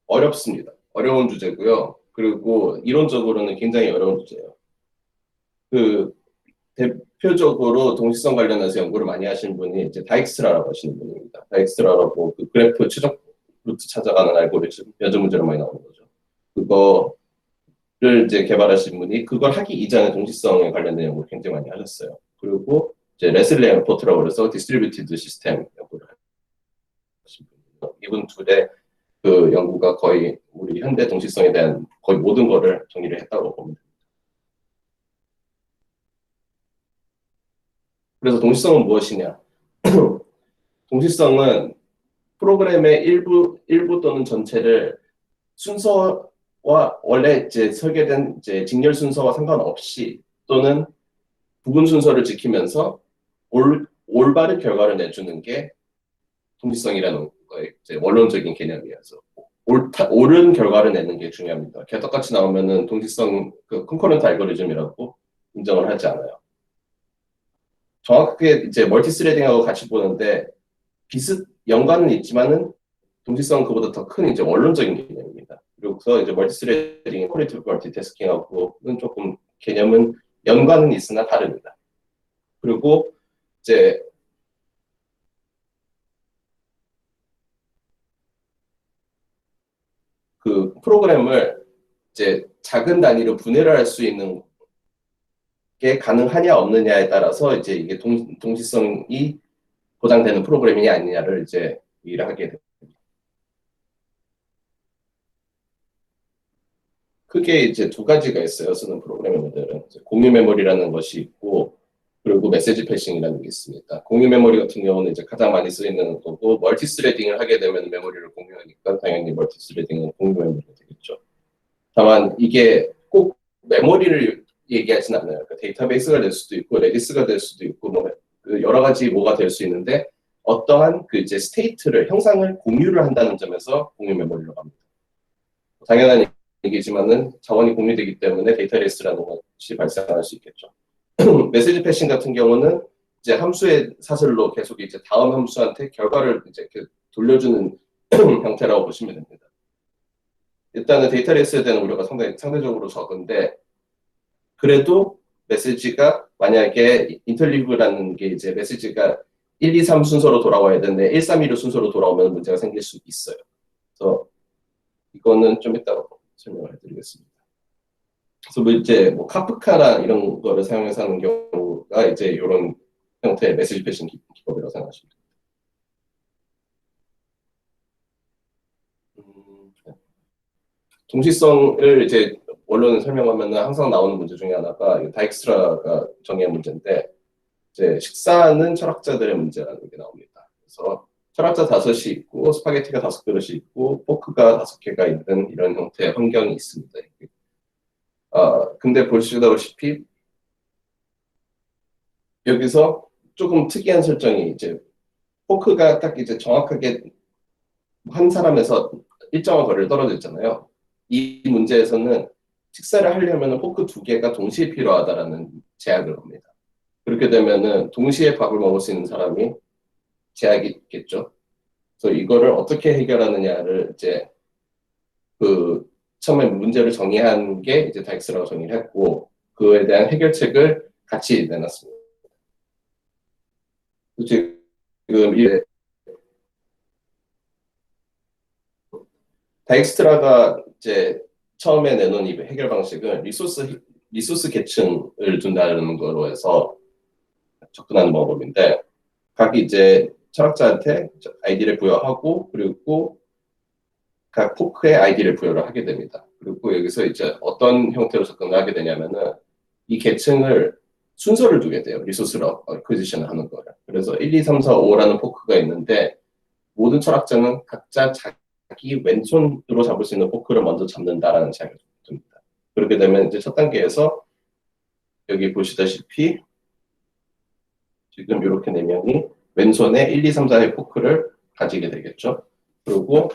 Speaker 4: 어렵습니다. 어려운 주제고요. 그리고 이론적으로는 굉장히 어려운 주제예요. 그 대표적으로 동시성 관련해서 연구를 많이 하신 분이 이제 다익스트라라고 하시는 분입니다. 다익스트라라고 그 그래프 최적 루트 찾아가는 알고리즘 여전 문제로 많이 나오는 거죠. 그거를 이제 개발하신 분이 그걸 하기 이전에 동시성에 관련된 연구를 굉장히 많이 하셨어요. 그리고 이제 레슬리 앰포트라고 해서 디스트리뷰티드 시스템 연구를 하신 분이에요. 이분 둘의 그 연구가 거의 우리 현대 동시성에 대한 거의 모든 거를 정리를 했다고 봅니다. 그래서 동시성은 무엇이냐? 동시성은 프로그램의 일부 또는 전체를 순서와 원래 이제 설계된 이제 직렬 순서와 상관없이 또는 부분 순서를 지키면서 올바른 결과를 내주는 게 동시성이라는 거의 이제 원론적인 개념이어서 옳은 결과를 내는 게 중요합니다. 개떡같이 나오면은 동시성 그 컨커런트 알고리즘이라고 인정을 하지 않아요. 정확하게 이제 멀티스레딩하고 같이 보는데 연관은 있지만은 동시성은 그보다 더 큰 이제 원론적인 개념입니다. 그래서 이제 멀티스레딩, 코리티브 멀티태스킹하고는 조금 개념은 연관은 있으나 다릅니다. 그리고 이제 그 프로그램을 이제 작은 단위로 분해를 할 수 있는 게 가능하냐 없느냐에 따라서 이제 이게 동시성이 보장되는 프로그램이냐 아니냐를 이제 얘기를 하게 됩니다. 크게 이제 두 가지가 있어요. 쓰는 프로그래밍 모델은 공유 메모리라는 것이 있고 그리고 메시지 패싱이라는 게 있습니다. 공유 메모리 같은 경우는 이제 가장 많이 쓰이는 거고 멀티스레딩을 하게 되면 메모리를 공유하니까 당연히 멀티스레딩은 공유 메모리가 되겠죠. 다만 이게 꼭 메모리를 얘기하진 않아요. 그러니까 데이터베이스가 될 수도 있고 레디스가 될 수도 있고 뭐 여러 가지 뭐가 될 수 있는데 어떠한 그 이제 스테이트를 형상을 공유를 한다는 점에서 공유 메모리로 갑니다. 당연한 얘기지만은 자원이 공유되기 때문에 데이터베이스라는 것이 발생할 수 있겠죠. 메시지 패싱 같은 경우는 이제 함수의 사슬로 계속 이제 다음 함수한테 결과를 이제 이렇게 돌려주는 형태라고 보시면 됩니다. 일단은 데이터베이스에 대한 우려가 상대적으로 적은데 그래도 메시지가 만약에 인터리브라는 게 이제 메시지가 1, 2, 3 순서로 돌아와야 되는데 1, 3, 2로 순서로 돌아오면 문제가 생길 수 있어요. 그래서 이거는 좀 이따가 설명을 해드리겠습니다. 그래서 뭐 이제 뭐 카프카나 이런 거를 사용해서 하는 경우가 이제 이런 형태의 메시지 패싱 기법이라고 생각하시면 됩니다. 동시성을 이제 원론을 설명하면 항상 나오는 문제 중에 하나가 다익스트라가 정의한 문제인데 이제 식사는 철학자들의 문제라는 게 나옵니다. 그래서 철학자 5이 있고 스파게티가 5그릇이 있고 포크가 5개가 있는 이런 형태의 환경이 있습니다. 근데 보시다시피 여기서 조금 특이한 설정이 이제 포크가 딱 이제 정확하게 한 사람에서 일정한 거리를 떨어져 있잖아요. 이 문제에서는 식사를 하려면 포크 2개가 동시에 필요하다라는 제약을 겁니다. 그렇게 되면은 동시에 밥을 먹을 수 있는 사람이 제약이 있겠죠. 그래서 이거를 어떻게 해결하느냐를 이제 그 처음에 문제를 정의한 게 이제 다익스라고 정의를 했고 그에 대한 해결책을 같이 내놨습니다. 지금 이 다익스트라가 이제 처음에 내놓은 이 해결 방식은 리소스 계층을 둔다는 거로 해서 접근하는 방법인데 각 이제 철학자한테 아이디를 부여하고 그리고 각 포크의 아이디를 부여를 하게 됩니다. 그리고 여기서 이제 어떤 형태로 접근을 하게 되냐면은 이 계층을 순서를 두게 돼요. 리소스를 어퀴지션을 하는 거를. 그래서 1, 2, 3, 4, 5라는 포크가 있는데 모든 철학자는 각자 자기 왼손으로 잡을 수 있는 포크를 먼저 잡는다라는 제약을 둡니다. 그렇게 되면 이제 첫 단계에서 여기 보시다시피 지금 이렇게 4명이 왼손에 1, 2, 3, 4의 포크를 가지게 되겠죠. 그리고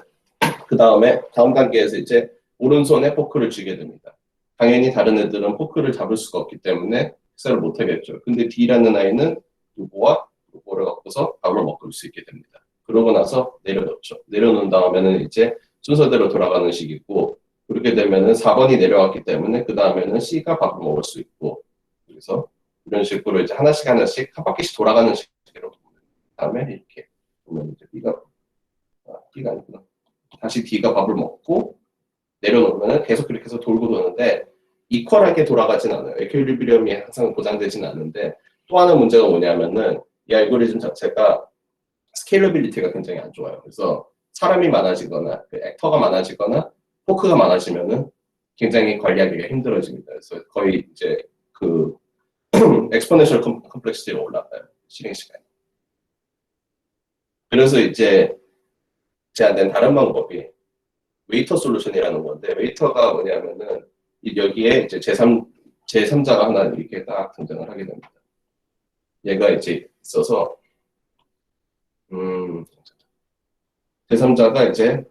Speaker 4: 그 다음에 다음 단계에서 이제 오른손에 포크를 쥐게 됩니다. 당연히 다른 애들은 포크를 잡을 수가 없기 때문에 식사를 못 하겠죠. 근데 D라는 아이는 요거와 요거를 갖고서 밥을 먹을 수 있게 됩니다. 그러고 나서 내려놓죠. 내려놓은 다음에는 이제 순서대로 돌아가는 식이고, 그렇게 되면은 4번이 내려왔기 때문에 그 다음에는 C가 밥을 먹을 수 있고, 그래서 이런 식으로 이제 하나씩 한 바퀴씩 돌아가는 식으로 다음에 이렇게 보면 이제 B가 아니구나. 다시 D가 밥을 먹고 내려놓으면 계속 그렇게 해서 돌고 도는데 이퀄하게 돌아가진 않아요. 에퀄리브리엄이 항상 보장되지는 않는데, 또 하나 문제가 뭐냐면은 이 알고리즘 자체가 스케일러빌리티가 굉장히 안 좋아요. 그래서 사람이 많아지거나 액터가 많아지거나 포크가 많아지면은 굉장히 관리하기가 힘들어집니다. 그래서 거의 이제 그 엑스포넨셜 컴플렉시티가 올라가요. 실행 시간이. 그래서 이제 제안된 다른 방법이 웨이터 솔루션이라는 건데, 웨이터가 뭐냐면은 여기에 이제 제3자가 하나 이렇게 딱 등장을 하게 됩니다. 얘가 이제 있어서 제3자가 이제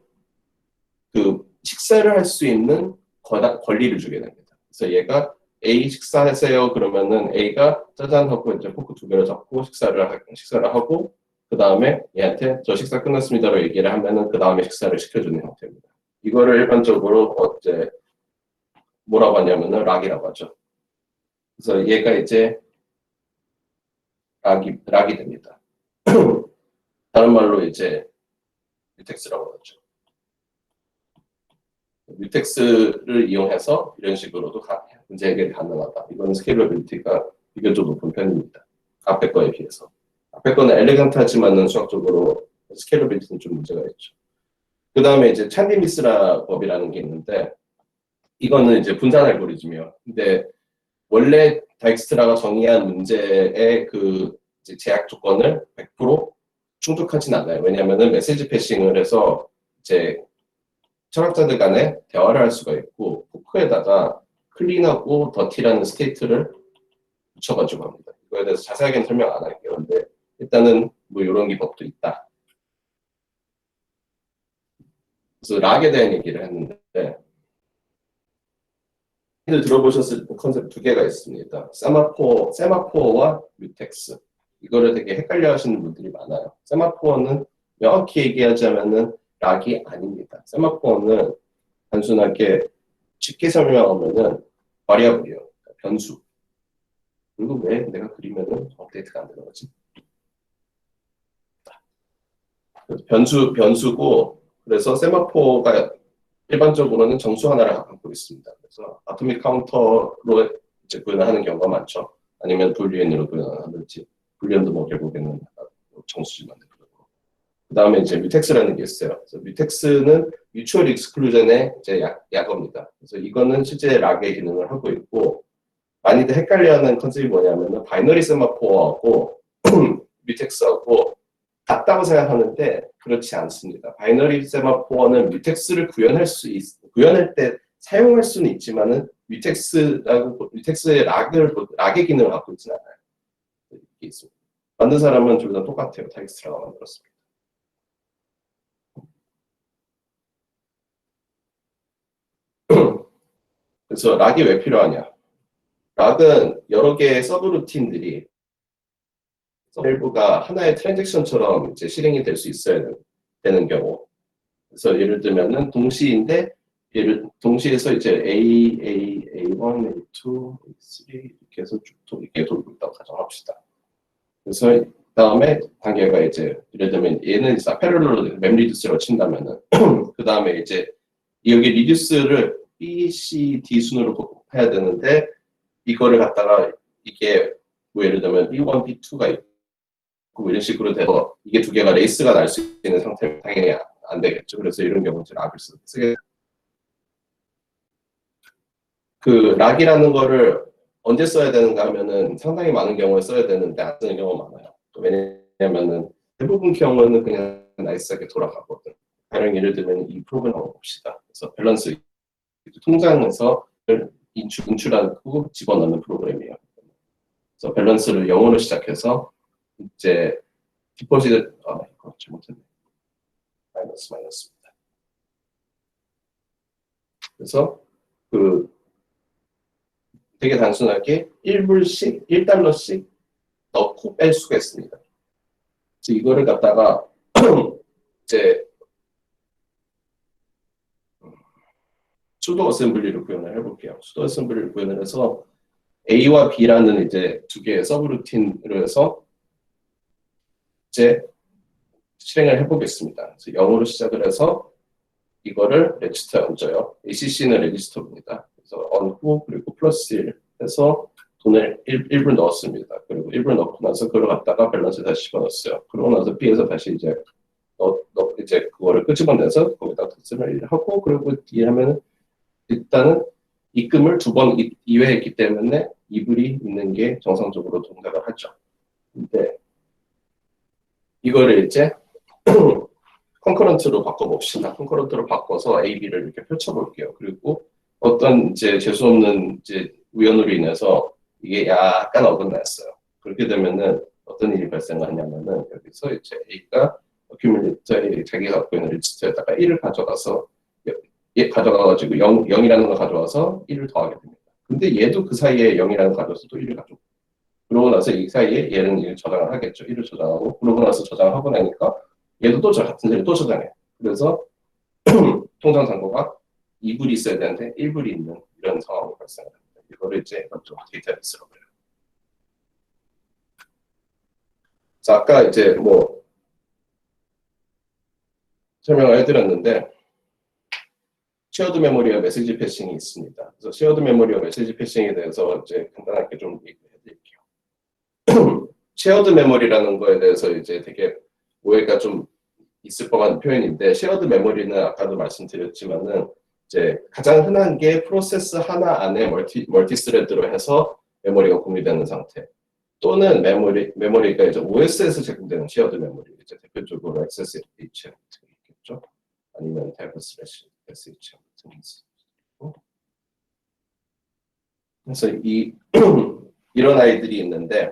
Speaker 4: 그 식사를 할 수 있는 권리를 주게 됩니다. 그래서 얘가 A 식사하세요 그러면은 A가 짜잔 하고 이제 포크 2개를 잡고 식사를 하고, 그 다음에 얘한테 저 식사 끝났습니다로 얘기를 하면은 그 다음에 식사를 시켜주는 형태입니다. 이거를 일반적으로 이제 뭐라고 하냐면은 락이라고 하죠. 그래서 얘가 이제 락이 됩니다. 다른 말로 이제 뮤텍스라고 하죠. 뮤텍스를 이용해서 이런 식으로도 문제 해결이 가능하다. 이건 스케일러빌리티가 비교적 높은 편입니다. 앞에 거에 비해서. 앞에 거는 엘레강트하지만은 수학적으로 스케일러빌리티는 좀 문제가 있죠. 그 다음에 이제 찬디-미스라 법이라는 게 있는데, 이거는 이제 분산 알고리즘이에요. 근데 원래 다익스트라가 정의한 문제의 그 이제 제약 조건을 100% 충족하진 않아요. 왜냐하면은 메시지 패싱을 해서 이제 철학자들 간에 대화를 할 수가 있고, 포크에다가 클린하고 더티라는 스테이트를 붙여가지고 합니다. 이거에 대해서 자세하게는 설명 안 할게요. 근데 일단은 뭐 이런 기법도 있다. 그래서 락에 대한 얘기를 했는데, 들어보셨을 컨셉 2개가 있습니다. 세마포어와 뮤텍스. 이거를 되게 헷갈려 하시는 분들이 많아요. 세마포어는 명확히 얘기하자면은 락이 아닙니다. 세마포어는 단순하게 쉽게 설명하면은 바리아블이에요. 변수. 그리고 왜 내가 그리면은 업데이트가 안 되는 거지? 변수고, 그래서 세마포어가 일반적으로는 정수 하나를 갖고 있습니다. 그래서 아토믹 카운터로 이제 구현하는 경우가 많죠. 아니면 불리엔으로 구현하든지, 불리엔도 뭐 결국에는 정수지만 되고. 그 다음에 이제 뮤텍스라는 게 있어요. 그래서 뮤텍스는 뮤추얼 익스클루전의 이제 약어입니다. 그래서 이거는 실제 락의 기능을 하고 있고, 많이들 헷갈려하는 컨셉이 뭐냐면은 바이너리 세마포어하고 뮤텍스하고 같다고 생각하는데 그렇지 않습니다. 바이너리 세마포어는 뮤텍스를 구현할 때 사용할 수는 있지만은 뮤텍스의 락의 기능을 갖고 있지는 않아요. 이게 있습니다. 만든 사람은 둘 다 똑같아요. 다익스트라가 만들었습니다. 그래서 락이 왜 필요하냐? 락은 여러 개의 서브루틴들이 일부가 하나의 트랜잭션처럼 이제 실행이 될 수 있어야 되는 경우. 그래서 예를 들면은 동시인데 동시에서 이제 A1, A2, A3 이렇게 해서 쭉 이렇게 돌고 있다고 가정합시다. 그래서 다음에 단계가 이제 예를 들면 얘는 이제 패럴럴로 맵 리듀스를 친다면은 그 다음에 이제 여기 리듀스를 B, C, D 순으로 해야 되는데 이거를 갖다가 이게 뭐 예를 들면 B1, B2가 있고 이런 식으로 돼서 이게 2개가 레이스가 날 수 있는 상태면 당연히 안 되겠죠. 그래서 이런 경우는 락을 쓰게. 그 락이라는 거를 언제 써야 되는가 하면은 상당히 많은 경우에 써야 되는데 안 쓰는 경우가 많아요. 왜냐면은 대부분 경우는 그냥 나이스하게 돌아가거든. 가령 예를 들면 이 프로그램 한번 봅시다. 그래서 밸런스 통장에서 인출하고 집어넣는 프로그램이에요. 그래서 밸런스를 0으로 시작해서 이제 디포지트 이거 잘못했네. 마이너스입니다. 그래서 그 되게 단순하게 1불씩 1달러씩 넣고 뺄 수가 있습니다. 그래서 이거를 갖다가 이제 수도 어셈블리로 구현을 해볼게요. 수도 어셈블리를 구현을 해서 A와 B라는 이제 두 개의 서브루틴을 해서 이제 실행을 해보겠습니다. 그래서 0으로 시작을 해서 이거를 레지스터에 얹어요. ACC는 레지스터입니다. 그래서 얹고 그리고 플러스 1 해서 돈을 1불 넣었습니다. 그리고 1불 넣고 나서 그걸 갖다가 밸런스 다시 집어넣었어요. 그러고 나서 B에서 다시 이제 이제 그거를 끄집어내서 거기다 덧셈을 하고 그리고 D 하면은 일단은 입금을 2번 2회 했기 때문에 2불이 있는 게 정상적으로 동작을 하죠. 근데 이거를 이제 컨커런트로 바꿔봅시다. 컨커런트로 바꿔서 A, B를 이렇게 펼쳐볼게요. 그리고 어떤 이제 재수없는 이제 우연으로 인해서 이게 약간 어긋났어요. 그렇게 되면은 어떤 일이 발생하냐면은 여기서 이제 A가 어큐뮬레이터에 자기가 갖고 있는 리스트에다가 1을 가져가서 가져가가지고 0이라는 걸 가져와서 1을 더하게 됩니다. 근데 얘도 그 사이에 0이라는 걸 가져와서 또 1을 가져오고 그러고 나서 이 사이에 얘는 1을 저장을 하겠죠. 1을 저장하고 그러고 나서 저장을 하고 나니까 얘도 또 같은 자리에 또 저장해. 그래서 통장 잔고가 2불이 있어야 되는데 1불이 있는 이런 상황이 발생합니다. 이거를 이제 좀 데이터베이스라고 해요. 자, 아까 이제 뭐 설명을 해드렸는데 쉐어드 메모리와 메시지 패싱이 있습니다. 그래서 쉐어드 메모리와 메시지 패싱에 대해서 이제 간단하게 좀 얘기해드릴게요. 쉐어드 메모리라는 거에 대해서 이제 되게 오해가 좀 있을 법한 표현인데 쉐어드 메모리는 아까도 말씀드렸지만은 이제 가장 흔한 게 프로세스 하나 안에 멀티스레드로 해서 메모리가 공유되는 상태 또는 메모리가 이제 OS에서 제공되는 쉐어드 메모리 이제 대표적으로 XSH 같은 게 있겠죠. 아니면 타이프 슬래시 SH 같은 게 있고 그래서 이런 아이들이 있는데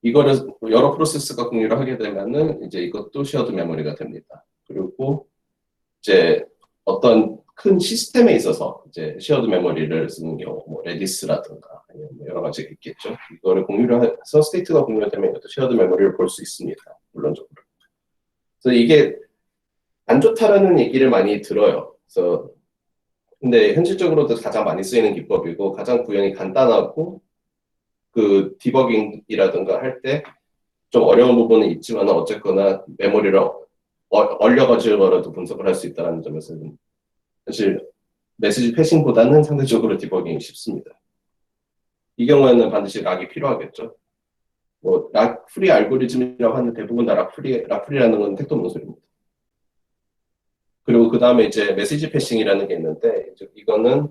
Speaker 4: 이거를 여러 프로세스가 공유를 하게 되면은 이제 이것도 쉐어드 메모리가 됩니다. 그리고 이제 어떤 큰 시스템에 있어서 이제 쉐어드 메모리를 쓰는 경우, 뭐 레디스라든가 아니면 뭐 여러 가지가 있겠죠. 이거를 공유를 해서 스테이트가 공유되면 이것도 쉐어드 메모리를 볼 수 있습니다. 물론적으로. 그래서 이게 안 좋다라는 얘기를 많이 들어요. 그래서 근데 현실적으로도 가장 많이 쓰이는 기법이고 가장 구현이 간단하고 그 디버깅이라든가 할 때 좀 어려운 부분은 있지만 어쨌거나 메모리를 얼려가지고라도 분석을 할 수 있다는 점에서는 사실 메시지 패싱보다는 상대적으로 디버깅이 쉽습니다. 이 경우에는 반드시 락이 필요하겠죠. 뭐 락 프리 알고리즘이라고 하는 대부분 다 락프리라는 건 택도 없는 소리입니다. 그리고 그 다음에 이제 메시지 패싱이라는 게 있는데 이거는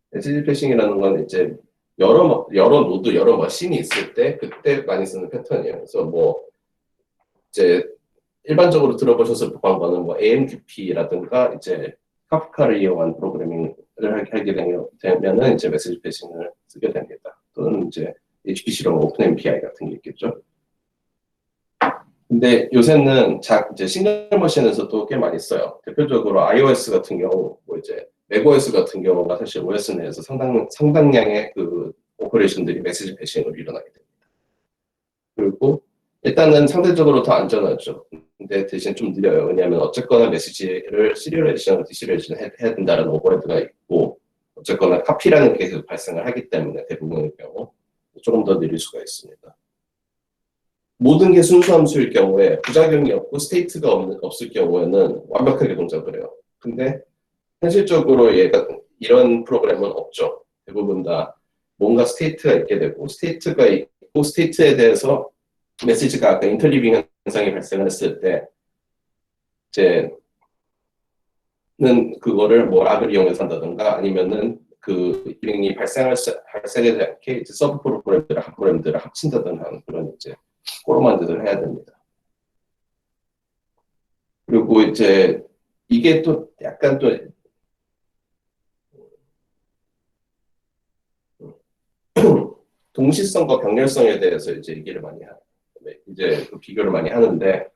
Speaker 4: 메시지 패싱이라는 건 이제 여러 노드, 여러 머신이 있을 때 그때 많이 쓰는 패턴이에요. 그래서 뭐 이제 일반적으로 들어보셔서 복한 거는 뭐 AMQP라든가 이제 카프카를 이용한 프로그래밍을 하게 되면은 이제 메시지 패싱을 쓰게 됩니다. 또는 이제 HPC로 오픈 MPI 같은 게 있겠죠. 근데 요새는 이제 싱글 머신에서도 꽤 많이 써요. 대표적으로 iOS 같은 경우, 뭐 이제 macOS 같은 경우가 사실 OS 내에서 상당량의 그 오퍼레이션들이 메시지 패싱으로 일어나게 됩니다. 그리고 일단은 상대적으로 더 안전하죠. 근데 대신 좀 느려요. 왜냐하면 어쨌거나 메시지를 시리얼레이션하고 디시리얼레이션 해야 된다는 오버헤드가 있고, 어쨌거나 카피라는 게 계속 발생을 하기 때문에 대부분의 경우 조금 더 느릴 수가 있습니다. 모든 게 순수 함수일 경우에 부작용이 없고 스테이트가 없을 경우에는 완벽하게 동작을 해요. 근데 현실적으로 이런 프로그램은 없죠. 대부분 다 뭔가 스테이트가 있게 되고 스테이트가 있고 스테이트에 대해서 메시지가 아까 인터리빙 현상이 발생했을 때 이제 그거를 뭐 락을 이용해서 한다든가 아니면은 그 기능이 발생하지 않게 이제 서브 프로그램들을 합친다든가 하는 그런 이제 포로만들을 해야 됩니다. 그리고 이제 이게 또 약간 또 동시성과 병렬성에 대해서 이제 얘기를 많이 이제 그 비교를 많이 하는데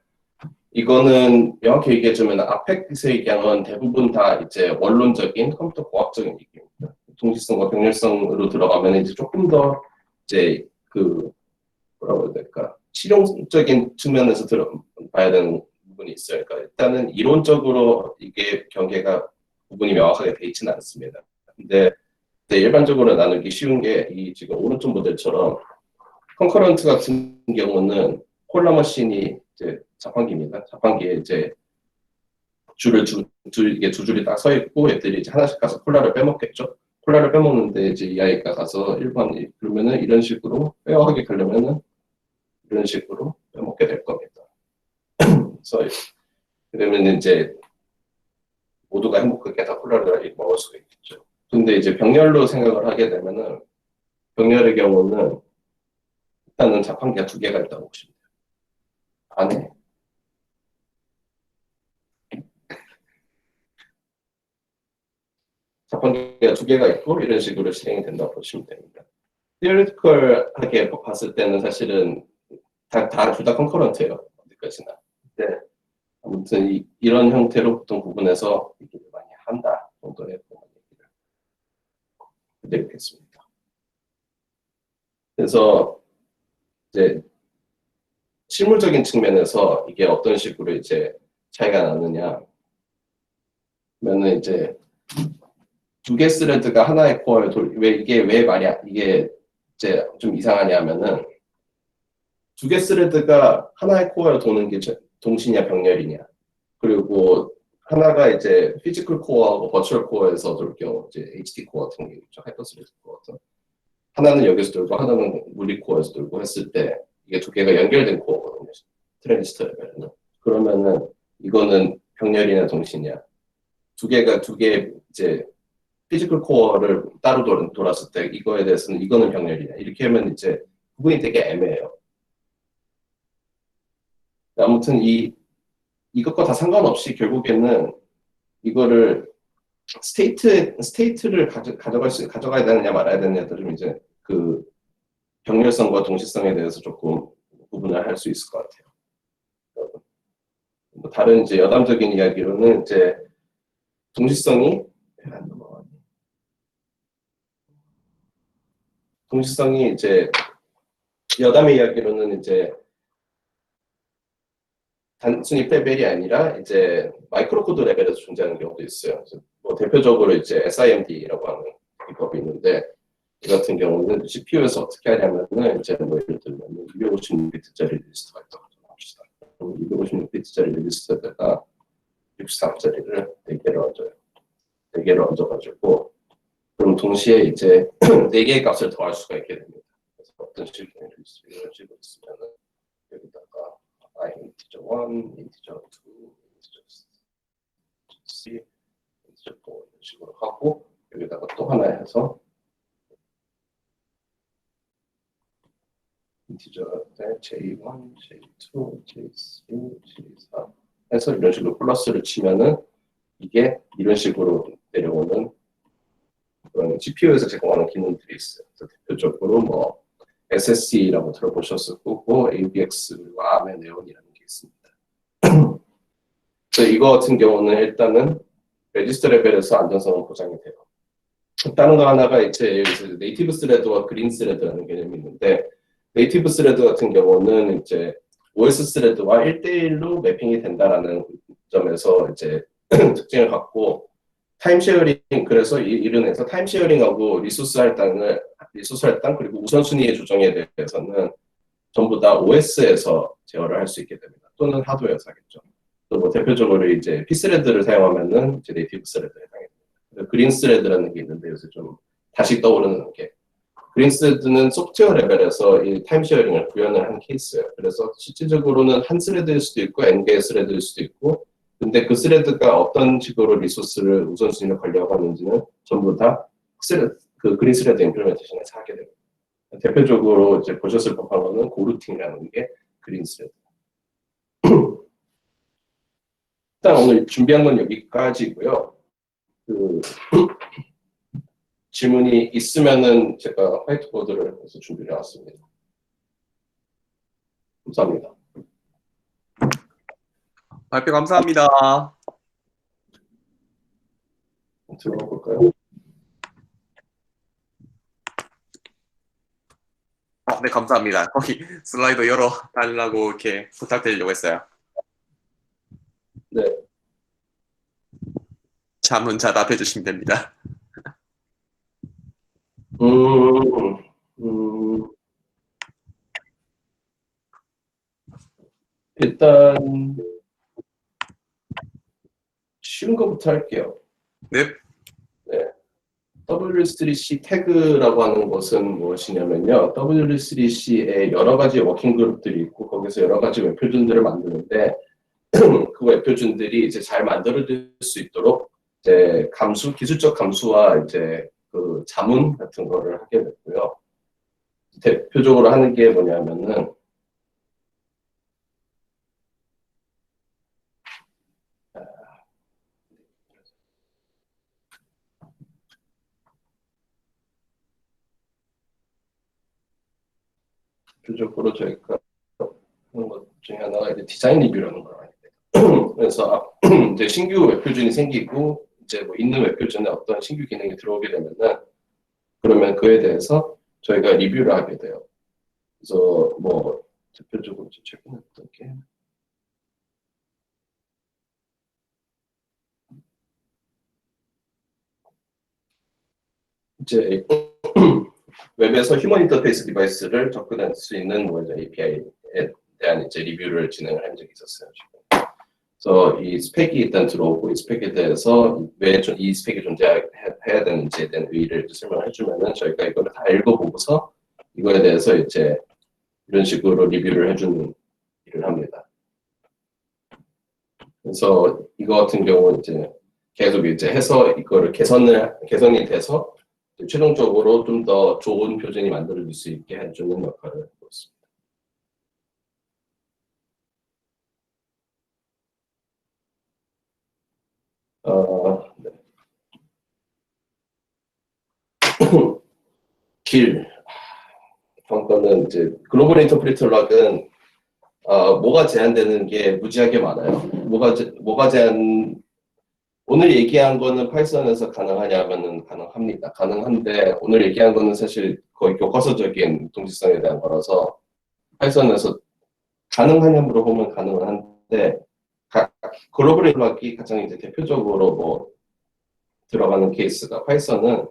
Speaker 4: 이거는 명확히 얘기해주면 아펙스의 얘기하는 대부분 다 이제 원론적인 컴퓨터 과학적인 얘기입니다. 동시성과 병렬성으로 들어가면 이제 조금 더 이제 그 뭐라고 해야 될까 실용적인 측면에서 봐야 되는 부분이 있어요. 그러니까 일단은 이론적으로 이게 경계가 구분이 명확하게 돼 있지는 않습니다. 근데 일반적으로 나누기 쉬운 게 이 지금 오른쪽 모델처럼 컨커런트 같은 경우는 콜라 머신이 이제 자판기입니다. 자판기에 이제 이게 두 줄이 딱 서 있고 애들이 이제 하나씩 가서 콜라를 빼먹겠죠. 콜라를 빼먹는데 이제 이 아이가 가서 1번 그러면은 이런 식으로 페어하게 가려면은 이런 식으로 빼먹게 될 겁니다. 그래서 그러면 이제 모두가 행복하게 다 콜라를 먹을 수가 있겠죠. 근데 이제 병렬로 생각을 하게 되면은 병렬의 경우는 일단은 자판기가 두 개가 있다고 보시면 돼요. 안에 자판기가 두 개가 있고 이런 식으로 실행이 된다고 보시면 됩니다. theoretical하게 봤을 때는 사실은 둘 다 컨커런트예요. 어디까지나. 근데 아무튼 이런 형태로 보통 구분해서 얘기를 많이 한다 정도의 얘기를 드리겠습니다. 그래서 이제 실물적인 측면에서 이게 어떤 식으로 이제 차이가 나느냐 면은 이제 두 개 스레드가 하나의 코어에 이게 이제 좀 이상하냐면은 두 개 스레드가 하나의 코어에 도는 게 동시냐 병렬이냐 그리고 하나가 이제 피지컬 코어하고 버추얼 코어에서 돌 경우 이제 HD 코어 같은 게 있죠. 하이퍼스레드 코어 같은 하나는 여기서 돌고 하나는 물리 코어에서 돌고 했을 때 이게 두 개가 연결된 코어거든요. 트랜지스터 레벨은. 그러면은 이거는 병렬이냐 동시냐 두 개 이제 피지컬 코어를 따로 돌았을 때 이거에 대해서는 이거는 병렬이냐 이렇게 하면 이제 구분이 되게 애매해요. 아무튼 이것과 다 상관없이 결국에는 이거를 스테이트를 가져가야 되느냐 말아야 되느냐도 좀 이제 그 병렬성과 동시성에 대해서 조금 구분을 할 수 있을 것 같아요. 뭐 다른 이제 여담적인 이야기로는 이제 동시성이 이제 여담의 이야기로는 이제 단순히 레벨이 아니라 이제 마이크로 코드 레벨에서 존재하는 경우도 있어요. 뭐 대표적으로 이제 SIMD라고 하는 기법이 있는데 이 같은 경우는 CPU에서 어떻게 하냐면은 이제 뭐 예를 들면 256비트짜리 리스트가 있다고 합시다. 256비트짜리 리스트에다가 63짜리를 4개를 얹어요. 4개를 얹어가지고 그럼 동시에 이제 4개의 값을 더할 수가 있게 됩니다. 그래서 어떤 식으로 이런 식으로 있으면은 여기다가 integer 1, integer 2, integer 3, integer 4 이런 식으로 하고 여기다가 또 하나 해서 integer j1, j2, j3, j4 해서 이런 식으로 플러스를 치면은 이게 이런 식으로 내려오는 그런 GPU에서 제공하는 기능들이 있어요. 그래서 대표적으로 뭐 SSC라고 들어보셨을 거고 AVX 그리고 ARM의 네온이라는 게 있습니다. 그래서 이거 같은 경우는 일단은 레지스터 레벨에서 안전성은 보장이 돼요. 다른 거 하나가 이제 네이티브 스레드와 그린 스레드라는 개념이 있는데 네이티브 스레드 같은 경우는 이제 OS 스레드와 1대1로 매핑이 된다라는 점에서 이제 특징을 갖고 타임쉐어링 그래서 이른해서 타임쉐어링하고 리소스 할당 그리고 우선순위의 조정에 대해서는 전부 다 OS에서 제어를 할 수 있게 됩니다. 또는 하드웨어에서 하겠죠. 또 뭐 대표적으로 이제 P스레드를 사용하면은 이제 네이티브 스레드에 해당합니다. 그린 스레드라는 게 있는데 요새 좀 다시 떠오르는 게 그린 스레드는 소프트웨어 레벨에서 이 타임쉐어링을 구현을 한 케이스예요. 그래서 실질적으로는 한 스레드일 수도 있고 N개의 스레드일 수도 있고 근데 그 스레드가 어떤 식으로 리소스를 우선순위를 관리하고 있는지는 전부 다 그 그린 스레드 임플리멘테이션에서 하게 됩니다. 대표적으로 이제 보셨을 법한 거는 고루팅이라는 게 그린 스레드. 일단 오늘 준비한 건 여기까지고요. 그 질문이 있으면은 제가 화이트보드를 해서 준비를 해왔습니다. 감사합니다.
Speaker 1: 발표 감사합니다.
Speaker 4: 들어가 볼까요?
Speaker 1: 네, 감사합니다. 거기 슬라이드 열어달라고 이렇게 부탁드리려고 했어요.
Speaker 4: 네.
Speaker 1: 자문자 답해 주시면 됩니다.
Speaker 4: 일단 쉬운 것부터 할게요.
Speaker 1: 네.
Speaker 4: W3C 태그라고 하는 것은 무엇이냐면요. W3C에 여러 가지 워킹 그룹들이 있고 거기서 여러 가지 웹 표준들을 만드는데 그 웹 표준들이 이제 잘 만들어질 수 있도록 이제 기술적 감수와 이제 그 자문 같은 거를 하게 됐고요. 대표적으로 하는 게 뭐냐면은 대표적으로 저희가 하는 것 중에 하나가 이제 디자인 리뷰라는 걸 하게 돼요. 그래서 이제 신규 웹 표준이 생기고 이제 뭐 있는 웹 표준에 어떤 신규 기능이 들어오게 되면은 그러면 그에 대해서 저희가 리뷰를 하게 돼요. 그래서 뭐 대표적으로 최근에 했던 게 이제 웹에서 휴먼 인터페이스 디바이스를 접근할 수 있는 뭐 API에 대한 이제 리뷰를 진행을 한 적이 있었어요. 지금. 그래서 이 스펙이 일단 들어오고 이 스펙에 대해서 왜 이 스펙이 존재해야 되는지에 대한 의의를 설명을 해주면은 저희가 이거를 다 읽어보고서 이거에 대해서 이제 이런 식으로 리뷰를 해주는 일을 합니다. 그래서 이거 같은 경우 이제 계속 이제 해서 이거를 개선이 돼서 최종적으로 좀 더 좋은 표준이 만들어질 수 있게 해주는 역할을 하고 있습니다. 네. 길. 다음 거는 이제 글로벌 인터프리터 락은 뭐가 제한되는 게 무지하게 많아요. 뭐가 제한 오늘 얘기한 거는 파이썬에서 가능하냐면은 가능합니다. 가능한데 오늘 얘기한 거는 사실 거의 교과서적인 동시성에 대한 거라서 파이썬에서 가능하냐 물어보면 가능은 한데 글로벌 인터락이 가장 이제 대표적으로 뭐 들어가는 케이스가 파이썬은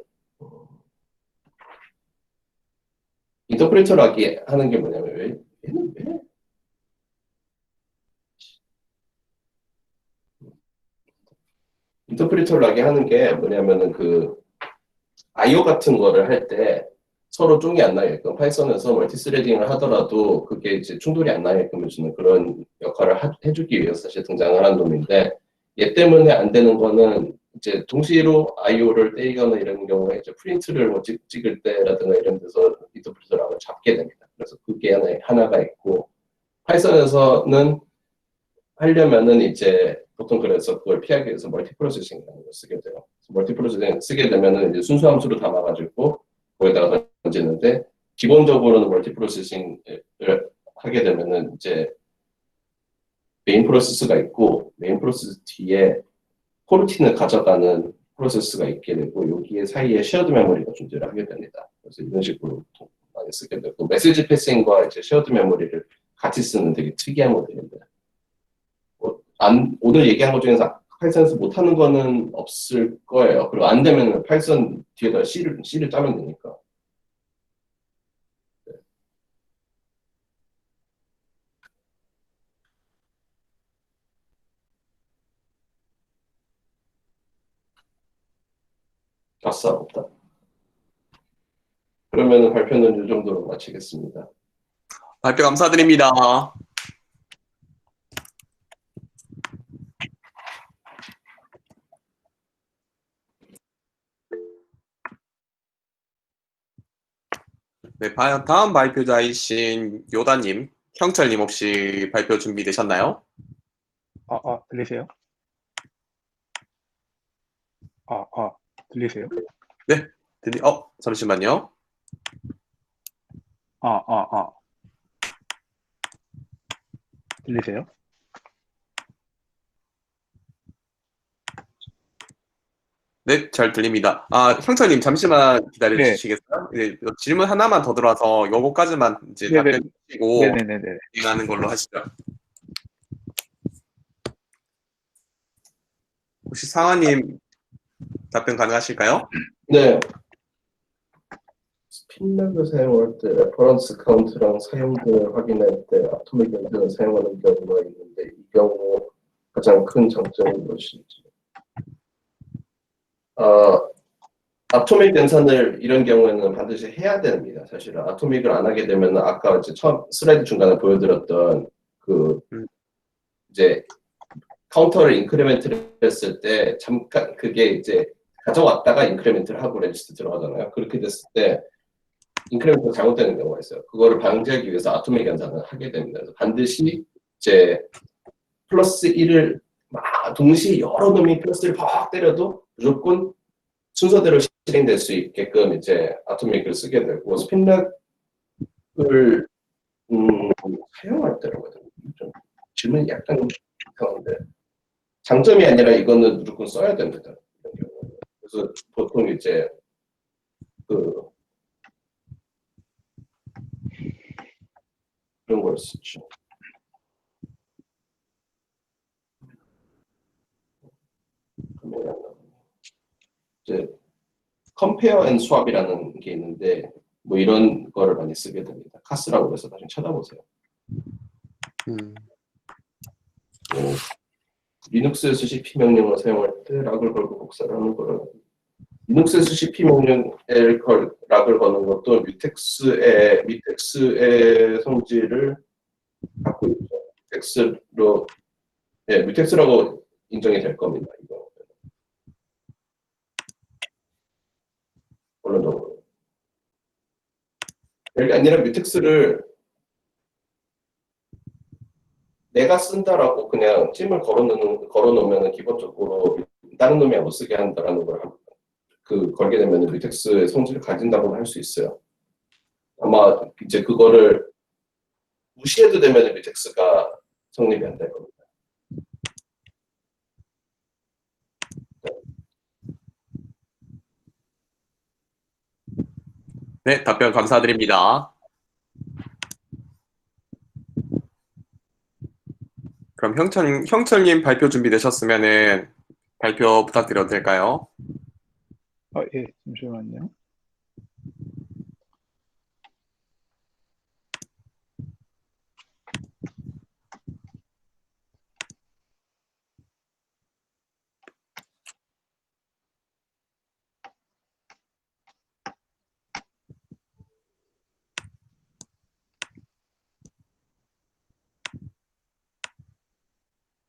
Speaker 4: 인터프리터 락이 하는 게 뭐냐면 얘는 왜 인터프리터 락이 하는 게 뭐냐면은 그 I/O 같은 거를 할 때 서로 쫑이 안 나게끔 파이썬에서 멀티스레딩을 하더라도 그게 이제 충돌이 안 나게끔 해주는 그런 역할을 해주기 위해서 사실 등장을 한 놈인데 얘 때문에 안 되는 거는 이제 동시로 I/O를 떼거나 이런 경우에 이제 프린트를 뭐 찍을 때라든가 이런 데서 인터프리터 락을 잡게 됩니다. 그래서 그게 하나가 있고 파이썬에서는 하려면은 이제 보통 그래서 그걸 피하기 위해서 멀티 프로세싱이라는 걸 쓰게 돼요. 멀티 프로세싱 쓰게 되면은 이제 순수 함수로 담아가지고 거기다가 던지는데 기본적으로는 멀티 프로세싱을 하게 되면은 이제 메인 프로세스가 있고 메인 프로세스 뒤에 코르틴을 가져가는 프로세스가 있게 되고 여기에 사이에 쉐어드 메모리가 존재를 하게 됩니다. 그래서 이런 식으로 많이 쓰게 되고 메시지 패싱과 이제 쉐어드 메모리를 같이 쓰는 되게 특이한 모델입니다. 오늘 얘기한 것 중에서 파이썬에서 못하는 거는 없을 거예요. 그리고 안 되면 파이썬 뒤에다 C를 짜면 되니까. 네. 아싸, 없다. 그러면 발표는 이 정도로 마치겠습니다.
Speaker 1: 발표 감사드립니다. 네, 다음 발표자이신 요다님, 형철님 혹시 발표 준비되셨나요?
Speaker 5: 들리세요? 들리세요?
Speaker 1: 네, 잠시만요.
Speaker 5: 들리세요?
Speaker 1: 네, 잘 들립니다. 형철님 잠시만 기다려
Speaker 5: 네.
Speaker 1: 주시겠어요? 네, 질문 하나만 더 들어와서 요거까지만 이제
Speaker 5: 네네.
Speaker 1: 답변 주시고
Speaker 5: 네네네네.
Speaker 1: 진행하는 걸로 하시죠. 혹시 상아님 답변 가능하실까요?
Speaker 4: 네. 스핀락을 사용할 때 레퍼런스 카운트랑 사용들 확인할 때 아토믹 연산을 사용하는 경우가 있는데 이 경우 가장 큰 장점이 무엇인지. 아토믹 연산을 이런 경우에는 반드시 해야 됩니다. 사실은 아토믹을 안 하게 되면 아까 이제 처음 슬라이드 중간에 보여드렸던 그 이제 카운터를 인크리멘트를 했을 때 잠깐 그게 이제 가져왔다가 인크리멘트를 하고 레지스트 들어가잖아요. 그렇게 됐을 때 인크리멘트가 잘못되는 경우가 있어요. 그거를 방지하기 위해서 아토믹 연산을 하게 됩니다. 그래서 반드시 이제 플러스 1을 막 동시에 여러 놈이 플러스 1을 팍 때려도 무조건 순서대로 실행될 수 있게끔 이제 아토믹을 쓰게 되고 스핀락을 사용할 때라고 해야 되나? 좀 질문이 약간 이상한데 장점이 아니라 이거는 무조건 써야 됩니다. 이런 경우는. 그래서 보통 이제 그런 걸 쓰죠. 이제 compare and swap이라는 게 있는데 뭐 이런 거를 많이 쓰게 됩니다. 카스라고 해서 나중에 찾아보세요. 리눅스에서 CP 명령을 사용할 때 락을 걸고 복사를 하는 거를 리눅스에서 CP 명령에 락을 거는 것도 뮤텍스의 성질을 갖고 있죠. 뮤텍스라고 인정이 될 겁니다. 이거. 원론적으로. 그게 아니라 뮤텍스를 내가 쓴다라고 그냥 찜을 걸어놓으면 기본적으로 다른 놈이 못 쓰게 한다라는 걸 걸게 되면 뮤텍스의 성질을 가진다고는 할 수 있어요. 아마 이제 그거를 무시해도 되면 뮤텍스가 성립이 안 될 겁니다.
Speaker 1: 네, 답변 감사드립니다. 그럼 형철님 발표 준비되셨으면은 발표 부탁드려도 될까요?
Speaker 5: 예, 잠시만요.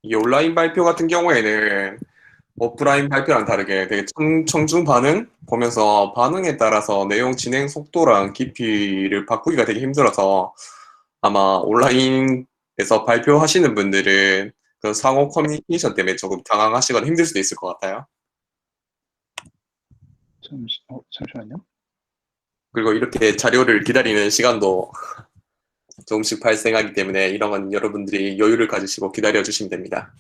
Speaker 1: 이 온라인 발표 같은 경우에는 오프라인 발표랑 다르게 되게 청중 반응 보면서 반응에 따라서 내용 진행 속도랑 깊이를 바꾸기가 되게 힘들어서 아마 온라인에서 발표하시는 분들은 그 상호 커뮤니케이션 때문에 조금 당황하시거나 힘들 수도 있을 것 같아요.
Speaker 5: 잠시만요.
Speaker 1: 그리고 이렇게 자료를 기다리는 시간도 조금씩 발생하기 때문에 이런 건 여러분들이 여유를 가지시고 기다려 주시면 됩니다.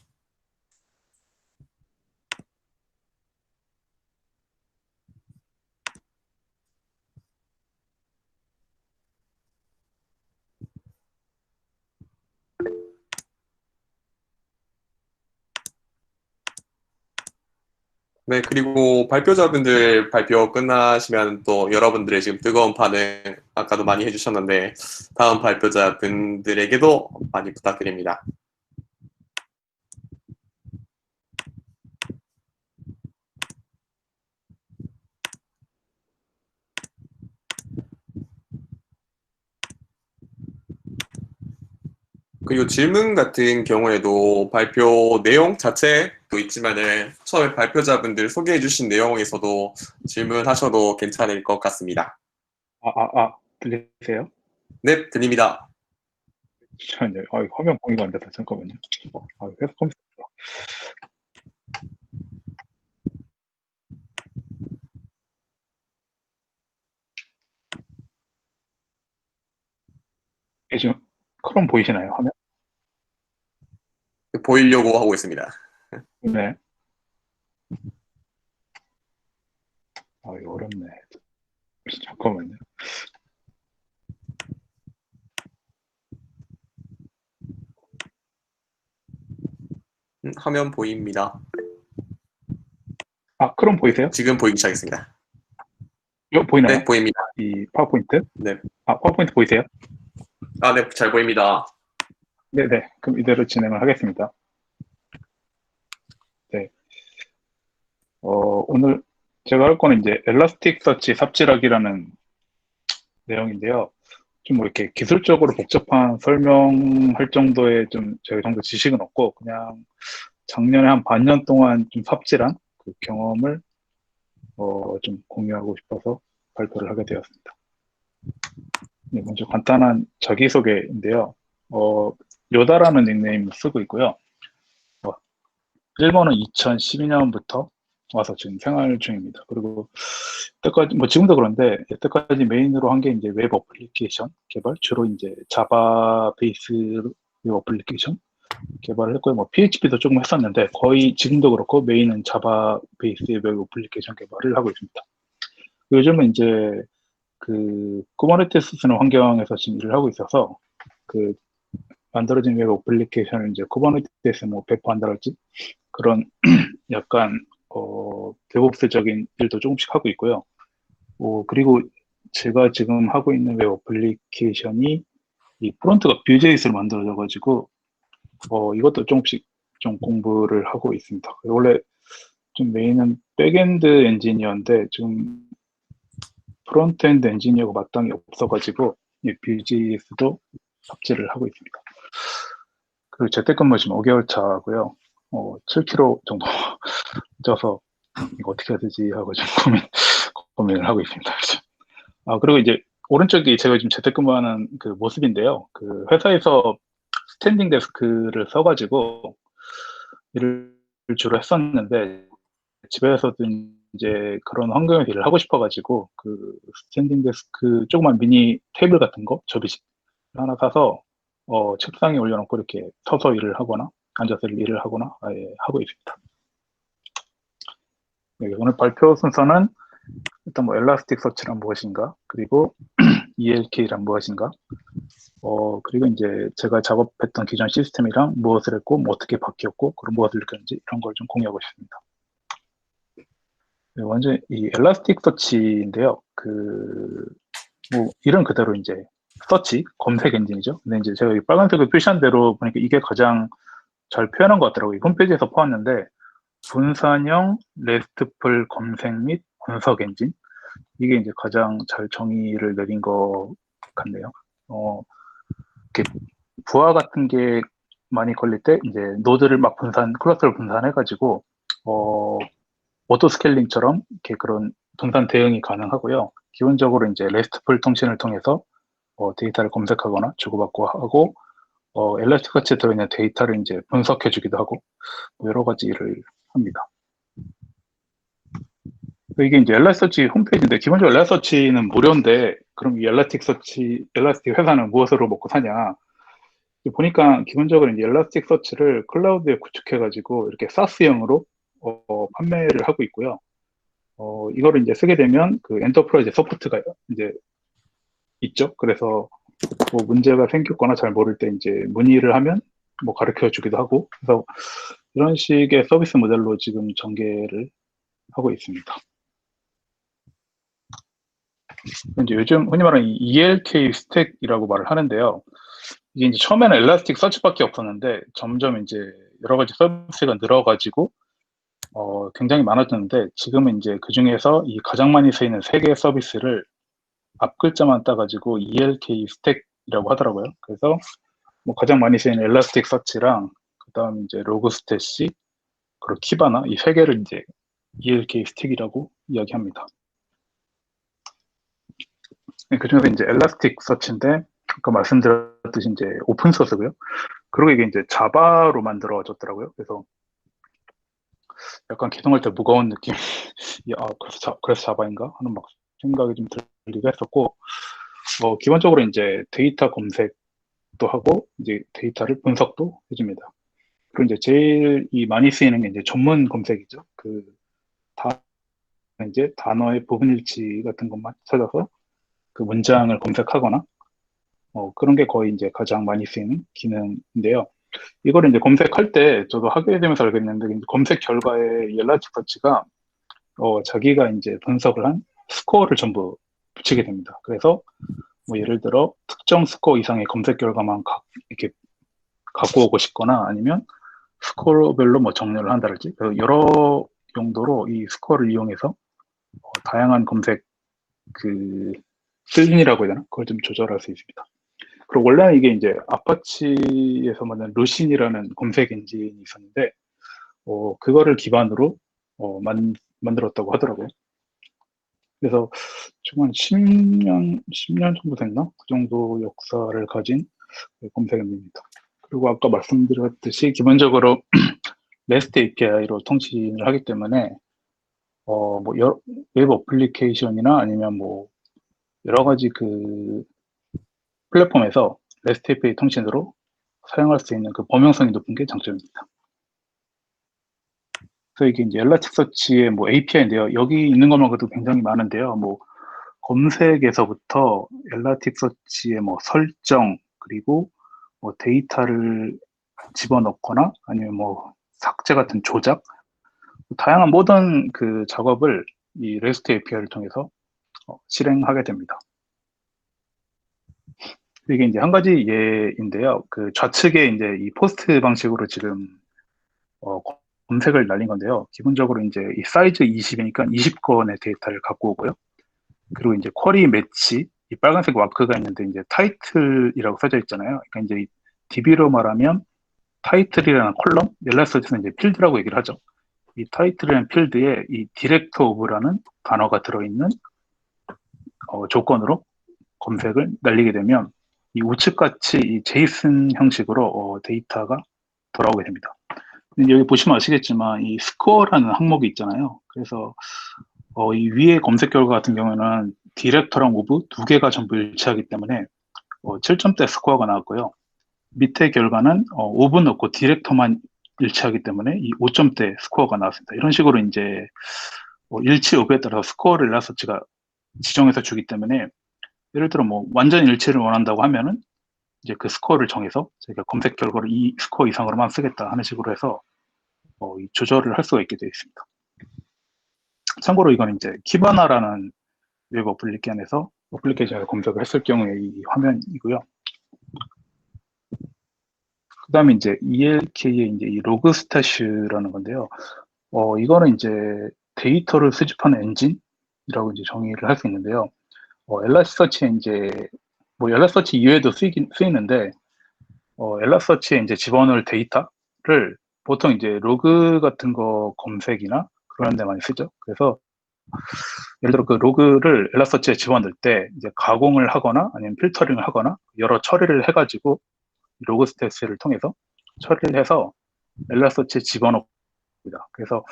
Speaker 1: 네, 그리고 발표자분들 발표 끝나시면 또 여러분들의 지금 뜨거운 반응 아까도 많이 해주셨는데 다음 발표자분들에게도 많이 부탁드립니다. 그리고 질문 같은 경우에도 발표 내용 자체도 있지만은 처음에 발표자분들 소개해 주신 내용에서도 질문하셔도 괜찮을 것 같습니다.
Speaker 5: 들리세요?
Speaker 1: 네, 들립니다.
Speaker 5: 잠시만요. 화면 공유가 안 돼서 잠깐만요. 계속 컴퓨터. 지금 크롬 보이시나요? 화면?
Speaker 1: 보이려고 하고 있습니다.
Speaker 5: 네. 이거 어렵네. 잠깐만요.
Speaker 1: 화면 보입니다.
Speaker 5: 크롬 보이세요?
Speaker 1: 지금 보이기 시작했습니다.
Speaker 5: 이거 보이나요?
Speaker 1: 네, 보입니다.
Speaker 5: 이 파워포인트?
Speaker 1: 네.
Speaker 5: 파워포인트 보이세요?
Speaker 1: 네, 잘 보입니다.
Speaker 5: 네네. 그럼 이대로 진행을 하겠습니다. 네. 오늘 제가 할 거는 이제 엘라스틱 서치 삽질하기라는 내용인데요. 좀 뭐 이렇게 기술적으로 복잡한 설명할 정도의 좀 저희 정도 지식은 없고, 그냥 작년에 한 반년 동안 좀 삽질한 그 경험을 좀 공유하고 싶어서 발표를 하게 되었습니다. 네, 먼저 간단한 자기소개인데요. 요다라는 닉네임을 쓰고 있고요. 일본은 2012년부터 와서 지금 생활 중입니다. 그리고 여태까지 지금도 그런데 여태까지 메인으로 한 게 이제 웹 어플리케이션 개발, 주로 이제 자바 베이스 웹 어플리케이션 개발을 했고요. PHP도 조금 했었는데 거의 지금도 그렇고 메인은 자바 베이스의 웹 어플리케이션 개발을 하고 있습니다. 요즘은 이제 그 쿠버네티스 쓰는 환경에서 지금 일을 하고 있어서 그 만들어진 웹 어플리케이션을 이제 쿠버네티스에 배포한다랄지 그런 약간 데브옵스적인 일도 조금씩 하고 있고요. 그리고 제가 지금 하고 있는 웹 어플리케이션이 이 프론트가 뷰제이스로 만들어져가지고 이것도 조금씩 좀 공부를 하고 있습니다. 원래 좀 메인은 백엔드 엔지니어인데 지금 프론트엔드 엔지니어가 마땅히 없어가지고 이 뷰제이스도 삽질을 하고 있습니다. 그리고 재택근무 지금 5개월 차고요. 7kg 정도 쪄서 이거 어떻게 해야 되지 하고 좀 고민을 하고 있습니다. 그리고 이제 오른쪽이 제가 지금 재택근무하는 그 모습인데요. 그 회사에서 스탠딩 데스크를 써가지고 일을 주로 했었는데 집에서도 이제 그런 환경에서 일을 하고 싶어가지고 그 스탠딩 데스크 조그만 미니 테이블 같은 거 접이식 하나 사서 책상에 올려놓고 이렇게 서서 일을 하거나 앉아서 일을 하거나 하고 있습니다. 네, 오늘 발표 순서는 일단 엘라스틱 서치란 무엇인가, 그리고 ELK란 무엇인가, 그리고 이제 제가 작업했던 기존 시스템이랑 무엇을 했고, 어떻게 바뀌었고, 그리고 무엇을 느꼈는지 이런 걸 좀 공유하고 싶습니다. 네, 먼저 이 엘라스틱 서치인데요. 이름 그대로 이제 서치, 검색 엔진이죠. 근데 이제 제가 이 빨간색으로 표시한 대로 보니까 이게 가장 잘 표현한 것 같더라고요. 홈페이지에서 보았는데, 분산형 레스트풀 검색 및 분석 엔진, 이게 이제 가장 잘 정의를 내린 것 같네요. 이렇게 부하 같은 게 많이 걸릴 때 이제 노드를 클러스터를 분산해가지고 오토 스케일링처럼 이렇게 그런 분산 대응이 가능하고요. 기본적으로 이제 레스트풀 통신을 통해서 데이터를 검색하거나 주고받고 하고, 엘라스틱같이 들어있는 데이터를 이제 분석해주기도 하고, 여러 가지 일을 합니다. 이게 이제 엘라스서치 홈페이지인데, 기본적으로 엘라스서치는 무료인데, 그럼 이 엘라스틱 회사는 무엇으로 먹고 사냐? 보니까 기본적으로 이제 엘라스틱 서치를 클라우드에 구축해가지고 이렇게 사스형으로 판매를 하고 있고요. 이거를 이제 쓰게 되면 그 엔터프라이즈 서포트가 이제 있죠. 그래서 문제가 생겼거나 잘 모를 때 이제 문의를 하면 가르쳐 주기도 하고, 그래서 이런 식의 서비스 모델로 지금 전개를 하고 있습니다. 이제 요즘 흔히 말하는 ELK 스택이라고 말을 하는데요. 이게 이제 처음에는 엘라스틱 서치밖에 없었는데 점점 이제 여러 가지 서비스가 늘어가지고 굉장히 많아졌는데, 지금은 이제 그 중에서 이 가장 많이 쓰이는 3개의 서비스를 앞 글자만 따가지고 ELK 스택이라고 하더라고요. 그래서 가장 많이 쓰이는 엘라스틱 서치랑 그다음 이제 로그 스태시, 그리고 키바나, 이 3개를 이제 ELK 스택이라고 이야기합니다. 그 중에서 이제 엘라스틱 서치인데, 아까 말씀드렸듯이 이제 오픈 소스고요. 그리고 이게 이제 자바로 만들어졌더라고요. 그래서 약간 개동할 때 무거운 느낌. 그래서 자바인가 하는 막 생각이 좀 들기도 했었고, 기본적으로 이제 데이터 검색도 하고, 이제 데이터를 분석도 해줍니다. 그리고 이제 제일 많이 쓰이는 게 이제 전문 검색이죠. 이제 단어의 부분 일치 같은 것만 찾아서 그 문장을 검색하거나, 그런 게 거의 이제 가장 많이 쓰이는 기능인데요. 이거를 이제 검색할 때 저도 하게 되면서 알겠는데, 이제 검색 결과에 엘라스틱 서치가 자기가 이제 분석을 한 스코어를 전부 붙이게 됩니다. 그래서 뭐 예를 들어 특정 스코어 이상의 검색 결과만 이렇게 갖고 오고 싶거나, 아니면 스코어별로 뭐 정렬을 한다든지, 여러 용도로 이 스코어를 이용해서 다양한 검색 수준이라고 해야 되나? 그걸 좀 조절할 수 있습니다. 그리고 원래는 이게 이제 아파치에서 만든 루신이라는 검색 엔진이 있었는데, 그거를 기반으로 만들었다고 하더라고요. 그래서 지금 한 10년 정도 됐나? 그 정도 역사를 가진 검색 엔진입니다. 그리고 아까 말씀드렸듯이 기본적으로 REST API로 통신을 하기 때문에 뭐 웹 어플리케이션이나 아니면 뭐 여러 가지 그 플랫폼에서 REST API 통신으로 사용할 수 있는 그 범용성이 높은 게 장점입니다. 그래서 이게 이제 엘라스틱서치의 뭐 API인데요. 여기 있는 것만 그래도 굉장히 많은데요. 뭐 검색에서부터 엘라스틱서치의 뭐 설정, 그리고 뭐 데이터를 집어넣거나 아니면 뭐 삭제 같은 조작, 다양한 모든 그 작업을 이 REST API를 통해서 실행하게 됩니다. 이게 이제 한 가지 예인데요. 그 좌측에 이제 이 포스트 방식으로 지금 검색을 날린 건데요. 기본적으로 이제 이 사이즈 20이니까 20건의 데이터를 갖고 오고요. 그리고 이제 쿼리 매치, 이 빨간색 마크가 있는데 이제 타이틀이라고 써져 있잖아요. 그러니까 이제 이 DB로 말하면 타이틀이라는 콜럼, 엘라스틱서치는 이제 필드라고 얘기를 하죠. 이 타이틀이라는 필드에 이 디렉터 오브라는 단어가 들어있는 조건으로 검색을 날리게 되면 이 우측같이 이 제이슨 형식으로 데이터가 돌아오게 됩니다. 여기 보시면 아시겠지만 이 스코어라는 항목이 있잖아요. 그래서 이 위에 검색 결과 같은 경우는 디렉터랑 오브 두 개가 전부 일치하기 때문에 7점대 스코어가 나왔고요. 밑에 결과는 오브 넣고 디렉터만 일치하기 때문에 이 5점대 스코어가 나왔습니다. 이런 식으로 이제 일치 여부에 따라서 스코어를 엘라스틱서치가 지정해서 주기 때문에, 예를 들어 뭐 완전 일치를 원한다고 하면은 이제 그 스코어를 정해서 저희가 검색 결과를 이 스코어 이상으로만 쓰겠다 하는 식으로 해서 이 조절을 할 수가 있게 되어 있습니다. 참고로 이건 이제 키바나라는 웹 어플리케이션에서 검색을 했을 경우에 이 화면이고요. 그 다음에 이제 ELK의 이제 이 로그 스태시라는 건데요. 이거는 이제 데이터를 수집하는 엔진이라고 이제 정의를 할 수 있는데요. 엘라스틱서치에 이제 뭐 엘라스틱서치 이외에도 쓰이는데, 엘라스틱서치에 이제 집어넣을 데이터를 보통 이제 로그 같은 거 검색이나 그런 데 많이 쓰죠. 그래서 예를 들어 그 로그를 엘라스틱서치에 집어넣을 때 이제 가공을 하거나 아니면 필터링을 하거나 여러 처리를 해가지고 로그 스태시를 통해서 처리를 해서 엘라스틱서치에 집어넣습니다. 그래서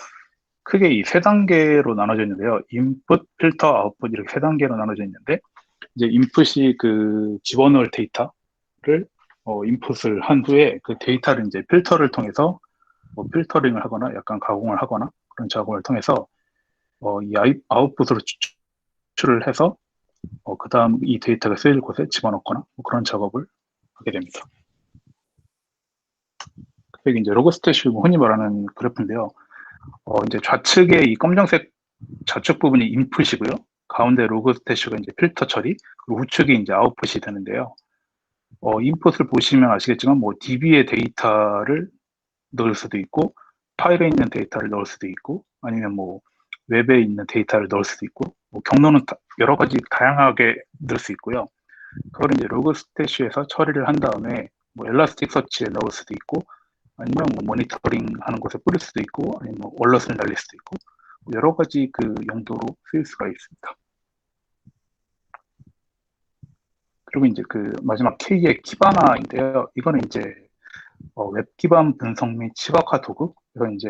Speaker 5: 크게 이 세 단계로 나눠져 있는데요. 인풋, 필터, 아웃풋 이렇게 세 단계로 나눠져 있는데, 이제 인풋이 그 집어넣을 데이터를 인풋을 한 후에 그 데이터를 이제 필터를 통해서 필터링을 하거나 약간 가공을 하거나 그런 작업을 통해서 이 아웃풋으로 추출을 해서 그 다음 이 데이터가 쓰일 곳에 집어넣거나 뭐 그런 작업을 하게 됩니다. 여기 이제 로그 스태시, 흔히 말하는 그래프인데요. 이제 좌측에 이 검정색 좌측 부분이 인풋이고요. 가운데 로그 스태시가 이제 필터 처리, 그리고 우측이 이제 아웃풋이 되는데요. 인풋을 보시면 아시겠지만 뭐 DB의 데이터를 넣을 수도 있고, 파일에 있는 데이터를 넣을 수도 있고, 아니면 뭐 웹에 있는 데이터를 넣을 수도 있고, 뭐 경로는 여러 가지 다양하게 넣을 수 있고요. 그걸 이제 로그 스태시에서 처리를 한 다음에 뭐 엘라스틱서치에 넣을 수도 있고, 아니면 뭐 모니터링 하는 곳에 뿌릴 수도 있고, 아니면 뭐 얼럿을 날릴 수도 있고, 여러 가지 그 용도로 쓰일 수가 있습니다. 그리고 이제 그 마지막 K의 키바나인데요. 이거는 이제 웹 기반 분석 및 시각화 도구. 그래서 이제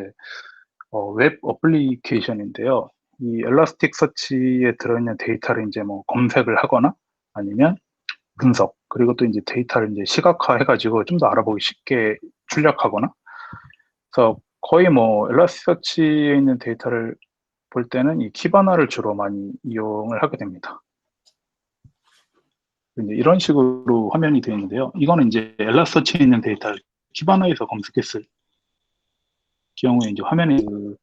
Speaker 5: 웹 어플리케이션인데요. 이 엘라스틱 서치에 들어있는 데이터를 이제 뭐 검색을 하거나 아니면 분석, 그리고 또 이제 데이터를 이제 시각화해가지고 좀 더 알아보기 쉽게 출력하거나. 그래서 거의 뭐 엘라스틱 서치에 있는 데이터를 볼 때는 이 키바나를 주로 많이 이용을 하게 됩니다. 이제 이런 식으로 화면이 되어 있는데요. 이거는 이제 엘라스터치에 있는 데이터를 키바나에서 검색했을 경우에 이제 화면에 그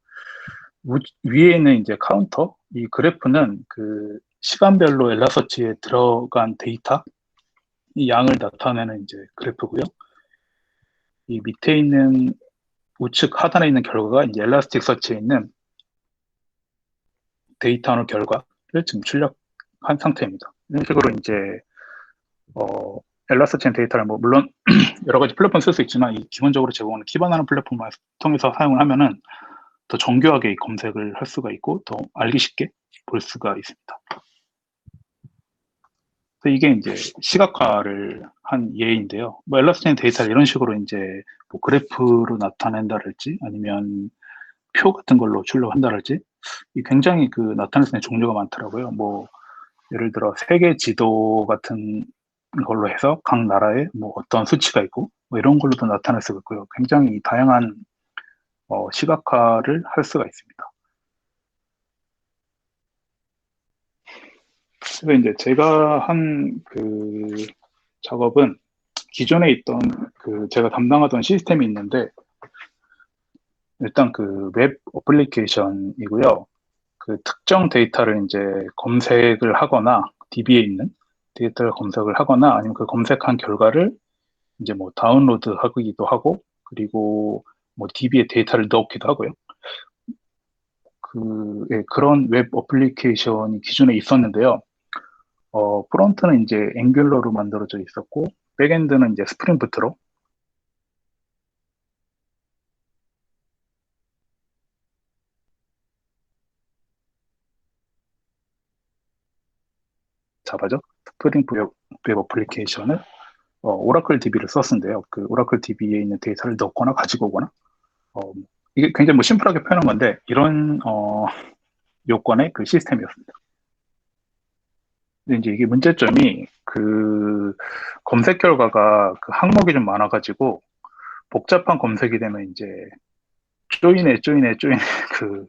Speaker 5: 위에 있는 이제 카운터, 이 그래프는 그 시간별로 엘라스터치에 들어간 데이터, 이 양을 나타내는 이제 그래프고요. 이 밑에 있는 우측 하단에 있는 결과가 이제 엘라스틱 서치에 있는 데이터 결과를 지금 출력한 상태입니다. 이런 식으로 이제 엘라스틱 데이터를 뭐 물론 여러 가지 플랫폼 쓸 수 있지만 이 기본적으로 제공하는 키바나라는 플랫폼을 통해서 사용을 하면은 더 정교하게 이 검색을 할 수가 있고 더 알기 쉽게 볼 수가 있습니다. 그래서 이게 이제 시각화를 한 예인데요. 뭐 엘라스틱 데이터를 이런 식으로 이제 뭐 그래프로 나타낸다랄지 아니면 표 같은 걸로 출력한다랄지 굉장히 그 나타낼 수 있는 종류가 많더라고요. 뭐 예를 들어 세계 지도 같은 걸로 해서 각 나라에 뭐 어떤 수치가 있고 뭐 이런 걸로도 나타낼 수가 있고요. 굉장히 다양한 시각화를 할 수가 있습니다. 그래서 이제 제가 한 그 작업은 기존에 있던 그 제가 담당하던 시스템이 있는데 일단 그 웹 어플리케이션이고요. 그 특정 데이터를 이제 검색을 하거나 DB에 있는 데이터를 검색을 하거나 아니면 그 검색한 결과를 이제 뭐 다운로드 하기도 하고 그리고 뭐 DB에 데이터를 넣기도 하고요. 그런 웹 어플리케이션이 기존에 있었는데요. 프론트는 이제 앵귤러로 만들어져 있었고 백엔드는 이제 스프링 부트로 자바죠. 스프링 웹 어플리케이션을 오라클 DB를 썼는데요. 그 오라클 DB에 있는 데이터를 넣거나 가지고 오거나 이게 굉장히 뭐 심플하게 표현한 건데 이런 요건의 그 시스템이었습니다. 근데 이제 이게 문제점이 그 검색 결과가 그 항목이 좀 많아가지고 복잡한 검색이 되면 이제 조인에 그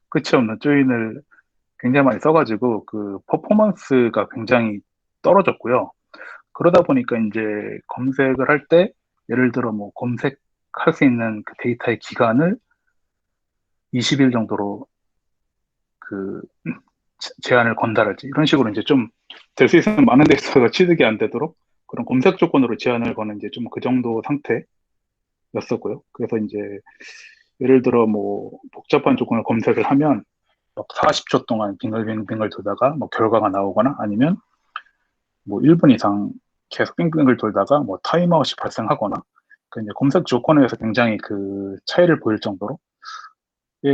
Speaker 5: 끝이 없는 조인을 굉장히 많이 써가지고 그 퍼포먼스가 굉장히 떨어졌고요. 그러다 보니까 이제 검색을 할 때 예를 들어 뭐 검색할 수 있는 그 데이터의 기간을 20일 정도로 그 제한을 건다랄지 이런 식으로 이제 좀 될 수 있으면 많은 데 있어서 취득이 안 되도록 그런 검색 조건으로 제한을 거는 이제 좀 그 정도 상태였었고요. 그래서 이제 예를 들어 뭐 복잡한 조건을 검색을 하면 막 40초 동안 빙글빙글 돌다가 뭐 결과가 나오거나 아니면 뭐 1분 이상 계속 빙글빙글 돌다가 뭐 타임아웃이 발생하거나 그 이제 검색 조건에 의해서 굉장히 그 차이를 보일 정도로의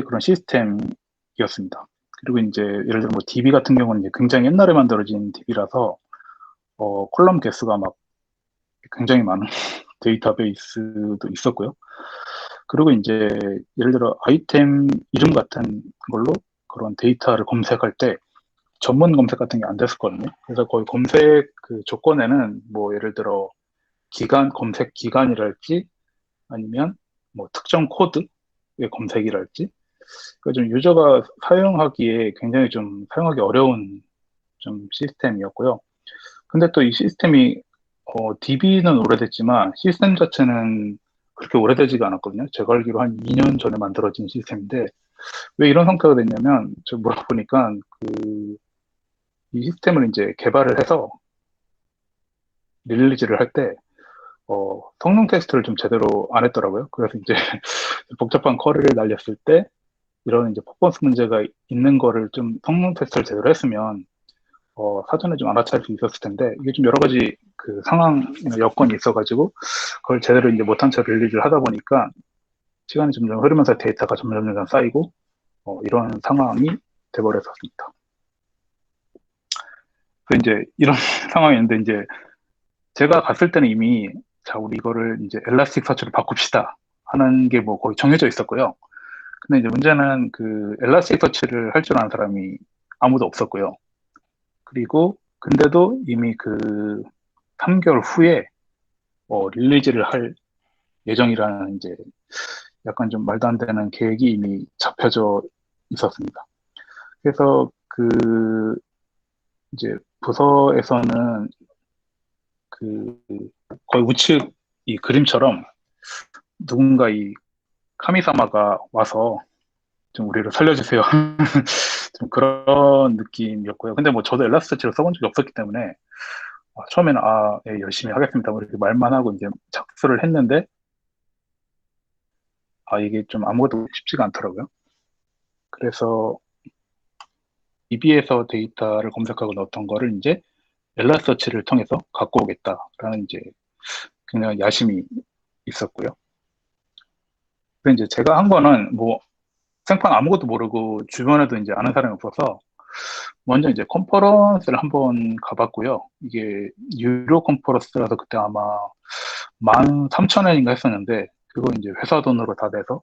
Speaker 5: 그런 시스템이었습니다. 그리고 이제 예를 들어 뭐 DB 같은 경우는 이제 굉장히 옛날에 만들어진 DB라서 콜럼 개수가 막 굉장히 많은 데이터베이스도 있었고요. 그리고 이제 예를 들어 아이템 이름 같은 걸로 그런 데이터를 검색할 때 전문 검색 같은 게 안 됐었거든요. 그래서 거의 검색 그 조건에는 뭐 예를 들어 검색 기간이랄지 아니면 뭐 특정 코드의 검색이랄지 그러니까 좀 유저가 사용하기에 굉장히 좀 사용하기 어려운 좀 시스템이었고요. 근데 또 이 시스템이 DB는 오래됐지만 시스템 자체는 그렇게 오래되지가 않았거든요. 제가 알기로 한 2년 전에 만들어진 시스템인데 왜 이런 상태가 됐냐면 제가 물어보니까 이 시스템을 이제 개발을 해서 릴리즈를 할 때 성능 테스트를 좀 제대로 안 했더라고요. 그래서 이제 복잡한 쿼리를 날렸을 때 이런 이제 퍼포먼스 문제가 있는 거를 좀 성능 테스트를 제대로 했으면 사전에 좀 알아챌 수 있었을 텐데 이게 좀 여러 가지 그 상황 여건이 있어가지고 그걸 제대로 이제 못한 채 릴리즈를 하다 보니까 시간이 점점 흐르면서 데이터가 점점 쌓이고 이런 상황이 돼버렸었습니다. 그 이제 이런 상황이었는데 이제 제가 갔을 때는 이미 자, 우리 이거를 이제 엘라스틱 서치로 바꿉시다 하는 게 뭐 거의 정해져 있었고요. 근데 이제 문제는 그 엘라스틱 서치를 할 줄 아는 사람이 아무도 없었고요. 그리고 근데도 이미 그 3개월 후에 릴리즈를 할 예정이라는 이제 약간 좀 말도 안 되는 계획이 이미 잡혀져 있었습니다. 그래서 그 이제 부서에서는 그 거의 우측 이 그림처럼 누군가 이 카미사마가 와서 좀 우리를 살려주세요. 좀 그런 느낌이었고요. 근데 뭐 저도 엘라스티치를 써본 적이 없었기 때문에 처음에는 예, 열심히 하겠습니다. 뭐 이렇게 말만 하고 이제 작수를 했는데 이게 좀 아무것도 쉽지가 않더라고요. 그래서 EB에서 데이터를 검색하고 넣었던 거를 이제 엘라서치를 통해서 갖고 오겠다라는 이제 그냥 야심이 있었고요. 근데 이제 제가 한 거는 뭐 생판 아무것도 모르고 주변에도 이제 아는 사람이 없어서 먼저 이제 컨퍼런스를 한번 가봤고요. 이게 유료 컨퍼런스라서 그때 아마 13,000원인가 했었는데 그거 이제 회사 돈으로 다 내서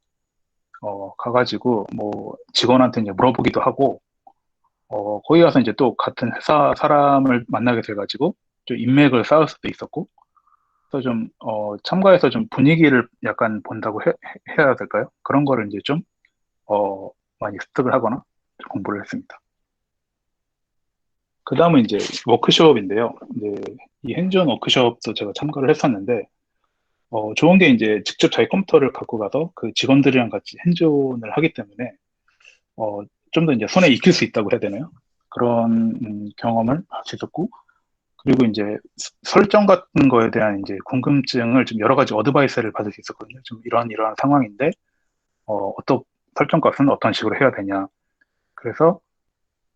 Speaker 5: 가가지고 뭐 직원한테 이제 물어보기도 하고 거기 가서 이제 또 같은 회사 사람을 만나게 돼가지고 좀 인맥을 쌓을 수도 있었고 그래서 좀 참가해서 좀 분위기를 약간 본다고 해야 될까요? 그런 거를 이제 좀 많이 습득을 하거나 좀 공부를 했습니다. 그 다음은 이제 워크숍인데요. 이제 이 핸즈온 워크숍도 제가 참가를 했었는데 좋은 게 이제 직접 자기 컴퓨터를 갖고 가서 그 직원들이랑 같이 핸즈온을 하기 때문에 좀 더 이제 손에 익힐 수 있다고 해야 되나요? 그런 경험을 할 수 있었고 그리고 이제 설정 같은 거에 대한 이제 궁금증을 좀 여러 가지 어드바이스를 받을 수 있었거든요. 좀 이러한 상황인데 어떤 설정 값은 어떤 식으로 해야 되냐. 그래서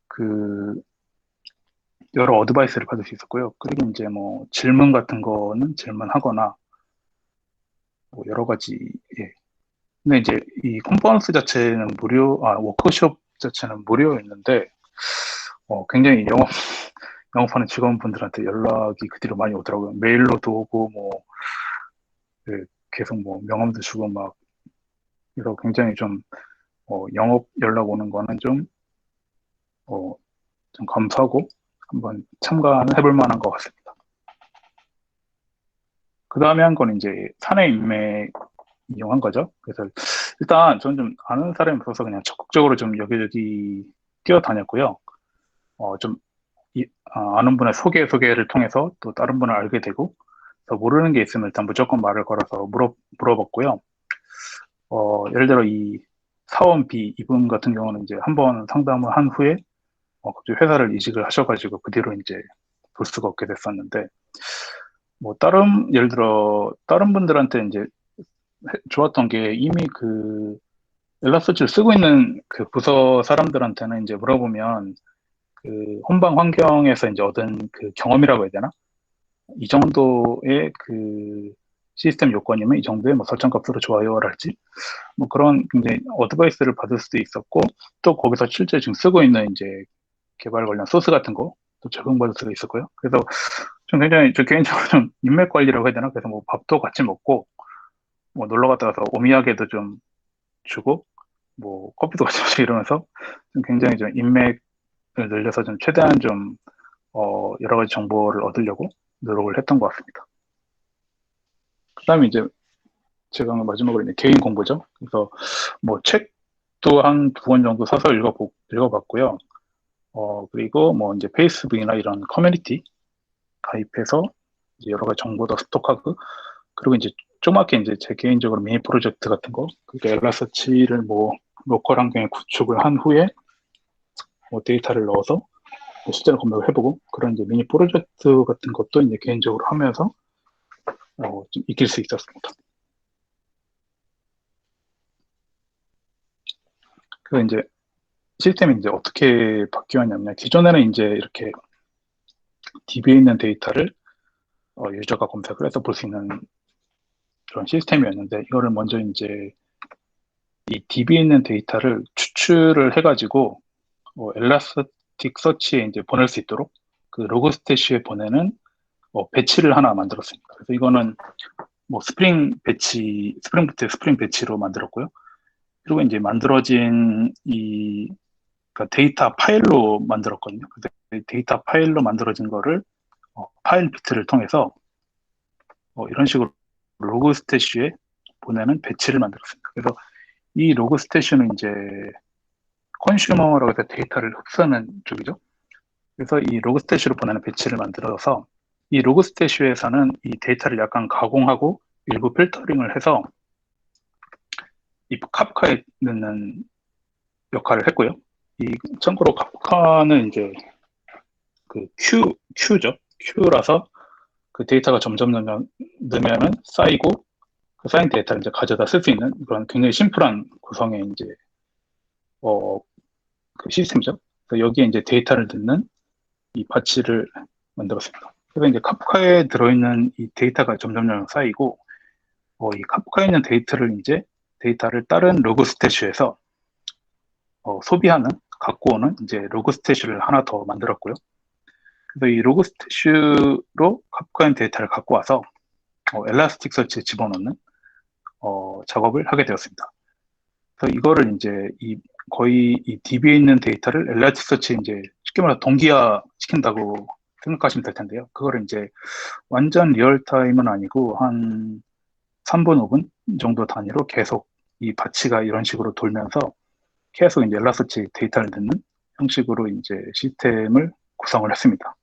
Speaker 5: 그 여러 어드바이스를 받을 수 있었고요. 그리고 이제 뭐 질문 같은 거는 질문하거나 뭐 여러 가지 예. 근데 이제 이 컨퍼런스 자체는 워크숍 자체는 무료였는데 굉장히 영업하는 직원분들한테 연락이 그 뒤로 많이 오더라고요. 메일로도 오고 뭐 예, 계속 뭐 명함도 주고 막 이러 굉장히 좀 영업 연락 오는 거는 좀 감사하고 한번 참가해볼 만한 것 같습니다. 그 다음에 한 건 이제 사내 인맥 이용한 거죠. 그래서 일단 저는 좀 아는 사람이 없어서 그냥 적극적으로 좀 여기저기 뛰어다녔고요. 좀 아는 분의 소개를 통해서 또 다른 분을 알게 되고 더 모르는 게 있으면 일단 무조건 말을 걸어서 물어봤고요. 예를 들어 이 사원 B 이분 같은 경우는 이제 한번 상담을 한 후에 갑자기 회사를 이직을 하셔가지고 그 뒤로 이제 볼 수가 없게 됐었는데 뭐 예를 들어 다른 분들한테 이제 좋았던 게 이미 그 엘라스치를 쓰고 있는 그 부서 사람들한테는 이제 물어보면 그 혼방 환경에서 이제 얻은 그 경험이라고 해야 되나? 이 정도의 그 시스템 요건이면 이 정도의 뭐 설정 값으로 좋아요랄지 뭐 그런 굉장히 어드바이스를 받을 수도 있었고 또 거기서 실제 지금 쓰고 있는 이제 개발 관련 소스 같은 거 또 적용받을 수가 있었고요. 그래서 좀 굉장히 저 개인적으로 좀 인맥 관리라고 해야 되나? 그래서 뭐 밥도 같이 먹고 뭐 놀러 갔다 와서 오미야게도 좀 주고 뭐 커피도 같이 마시고 이러면서 좀 굉장히 좀 인맥을 늘려서 좀 최대한 좀 여러 가지 정보를 얻으려고 노력을 했던 것 같습니다. 그 다음에 이제 제가 마지막으로 이제 개인 공부죠. 그래서 뭐 책도 한 2권 정도 사서 읽어봤고요. 그리고 뭐 이제 페이스북이나 이런 커뮤니티 가입해서 이제 여러 가지 정보도 스톡하고 그리고 이제 조그맣게 이제 제 개인적으로 미니 프로젝트 같은 거, 그러니까 엘라서치를 뭐 로컬 환경에 구축을 한 후에 뭐 데이터를 넣어서 뭐 실제로 검색을 해보고 그런 이제 미니 프로젝트 같은 것도 이제 개인적으로 하면서 좀 익힐 수 있었습니다. 그 이제 시스템이 이제 어떻게 바뀌었냐면 기존에는 이제 이렇게 DB에 있는 데이터를 유저가 검색을 해서 볼 수 있는 그런 시스템이었는데 이거를 먼저 이제 이 DB에 있는 데이터를 추출을 해가지고 엘라스틱 서치에 이제 보낼 수 있도록 그 로그스태시에 보내는 배치를 하나 만들었습니다. 그래서 이거는 뭐 스프링 배치, 스프링부터 스프링 배치로 만들었고요. 그리고 이제 만들어진 그러니까 데이터 파일로 만들었거든요. 그래서 이 데이터 파일로 만들어진 거를 파일 비트를 통해서 이런 식으로 로그 스태시에 보내는 배치를 만들었습니다. 그래서 이 로그 스태시는 이제 컨슈머라고 해서 데이터를 흡수하는 쪽이죠. 그래서 이 로그 스태시로 보내는 배치를 만들어서 이 로그 스태시에서는 이 데이터를 약간 가공하고 일부 필터링을 해서 이 카프카에 넣는 역할을 했고요. 참고로 카프카는 이제 그 큐죠. 큐라서 그 데이터가 점점 넣으면은 쌓이고 그 쌓인 데이터를 이제 가져다 쓸 수 있는 그런 굉장히 심플한 구성의 이제 그 시스템이죠. 그래서 여기에 이제 데이터를 넣는 이 바치를 만들었습니다. 그래서 이제 카프카에 들어있는 이 데이터가 점점 쌓이고 이 카프카에 있는 데이터를 다른 로그 스태시에서 소비하는 갖고 오는 이제 로그 스태시를 하나 더 만들었고요. 그래서 이 로그 스태시로 카프카인 데이터를 갖고 와서 엘라스틱 서치에 집어넣는 작업을 하게 되었습니다. 그래서 이거를 이제 거의 이 DB에 있는 데이터를 엘라스틱 서치에 이제 쉽게 말해서 동기화 시킨다고 생각하시면 될 텐데요. 그거를 이제 완전 리얼타임은 아니고 한 3분, 5분 정도 단위로 계속 이 바치가 이런 식으로 돌면서 계속 이제 엘라스틱 데이터를 넣는 형식으로 이제 시스템을 구성을 했습니다.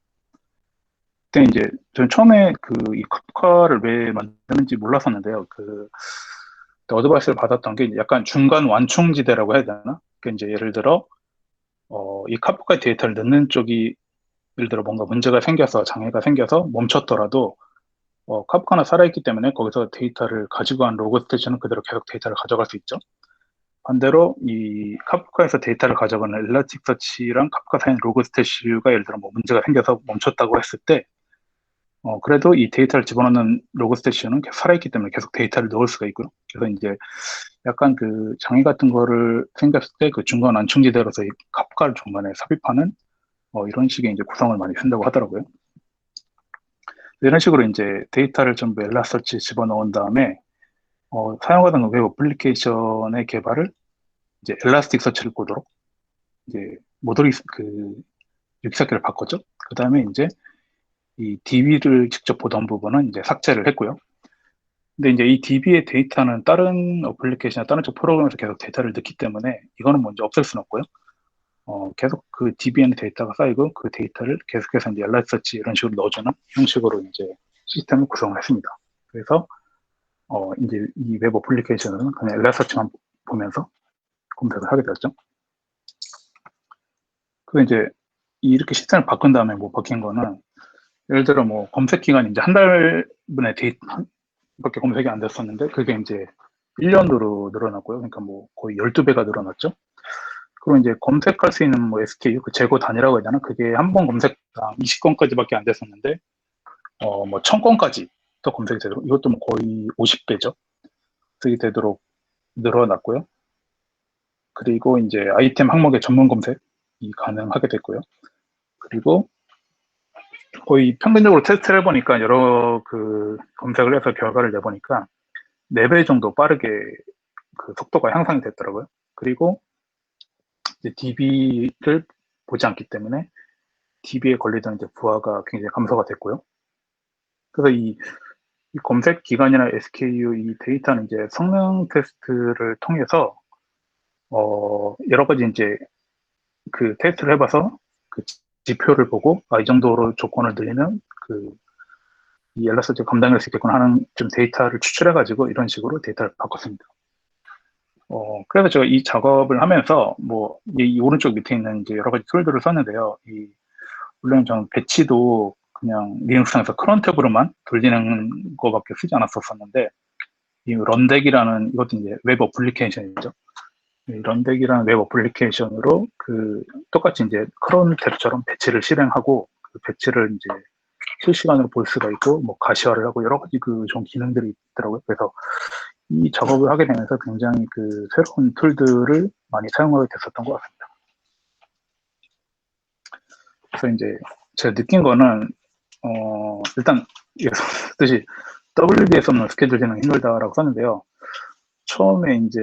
Speaker 5: 그때 이제 저는 처음에 이 카프카를 왜 만드는지 몰랐었는데요. 어드바이스를 받았던 게 약간 중간 완충지대라고 해야 되나? 그러니까 이제 예를 들어 이 카프카 데이터를 넣는 쪽이 예를 들어 뭔가 문제가 생겨서 장애가 생겨서 멈췄더라도 카프카는 살아있기 때문에 거기서 데이터를 가지고 간 로그 스테이션은 그대로 계속 데이터를 가져갈 수 있죠. 반대로 이 카프카에서 데이터를 가져가는 엘라스틱 서치랑 카프카 사이의 로그 스태시가 예를 들어 뭐 문제가 생겨서 멈췄다고 했을 때 그래도 이 데이터를 집어넣는 로그 스태시는 계속 살아있기 때문에 계속 데이터를 넣을 수가 있고요. 그래서 이제 약간 그 장애 같은 거를 생겼을 때 그 중간 완충지대로서 이 카프카를 중간에 삽입하는 이런 식의 이제 구성을 많이 쓴다고 하더라고요. 이런 식으로 이제 데이터를 전부 엘라서치에 집어넣은 다음에 사용하던 웹 어플리케이션의 개발을 이제 엘라스틱 서치를 보도록 이제 모듈 유기사기를 바꿨죠. 그 다음에 이제 이 DB를 직접 보던 부분은 이제 삭제를 했고요. 근데 이제 이 DB의 데이터는 다른 어플리케이션이나 다른 쪽 프로그램에서 계속 데이터를 넣기 때문에 이거는 먼저 없앨 수는 없고요. 계속 그 DB에는 데이터가 쌓이고 그 데이터를 계속해서 이제 엘라스틱 이런 식으로 넣어주는 형식으로 이제 시스템을 구성을 했습니다. 그래서 이제 이 웹 어플리케이션은 그냥 엘라스틱만 보면서 검색을 하게 되었죠. 그 이제 이렇게 시스템을 바꾼 다음에 뭐 바뀐 거는 예를 들어 뭐 검색 기간이 이제 한 달분의 데이터밖에 검색이 안 됐었는데 그게 이제 1년으로 늘어났고요. 그러니까 뭐 거의 12배가 늘어났죠. 그리고 이제 검색할 수 있는 뭐 SKU, 그 재고 단위라고 해야 되나? 그게 한 번 검색당 20건까지밖에 안 됐었는데 뭐 1000건까지 또 검색이 되도록 이것도 뭐 거의 50배죠. 그게 되도록 늘어났고요. 그리고 이제 아이템 항목의 전문 검색이 가능하게 됐고요. 그리고 거의 평균적으로 테스트를 해보니까 여러 그 검색을 해서 결과를 내보니까 4배 정도 빠르게 그 속도가 향상이 됐더라고요. 그리고 이제 DB를 보지 않기 때문에 DB에 걸리던 이제 부하가 굉장히 감소가 됐고요. 그래서 이 검색 기간이나 SKU 이 데이터는 이제 성능 테스트를 통해서 여러 가지 이제 그 테스트를 해봐서 그 지표를 보고 이 정도로 조건을 늘리면 이 엘라스틱 감당할 수 있겠구나 하는 좀 데이터를 추출해가지고 이런 식으로 데이터를 바꿨습니다. 그래서 제가 이 작업을 하면서 이 오른쪽 밑에 있는 이제 여러 가지 툴들을 썼는데요. 물론 저는 배치도 그냥 리눅스상에서 크론 탭으로만 돌리는 거밖에 쓰지 않았었는데 이 런덱이라는 이것도 이제 웹 어플리케이션이죠. 이 런덱이라는 웹 어플리케이션으로 똑같이 이제 크론 탭처럼 배치를 실행하고 그 배치를 이제 실시간으로 볼 수가 있고 뭐 가시화를 하고 여러 가지 좋은 기능들이 있더라고요. 그래서 이 작업을 하게 되면서 굉장히 새로운 툴들을 많이 사용하게 됐었던 것 같습니다. 그래서 이제 제가 느낀 거는 일단 이게 뜻이 WBS 없는 스케줄링은 힘들다라고 썼는데요. 처음에 이제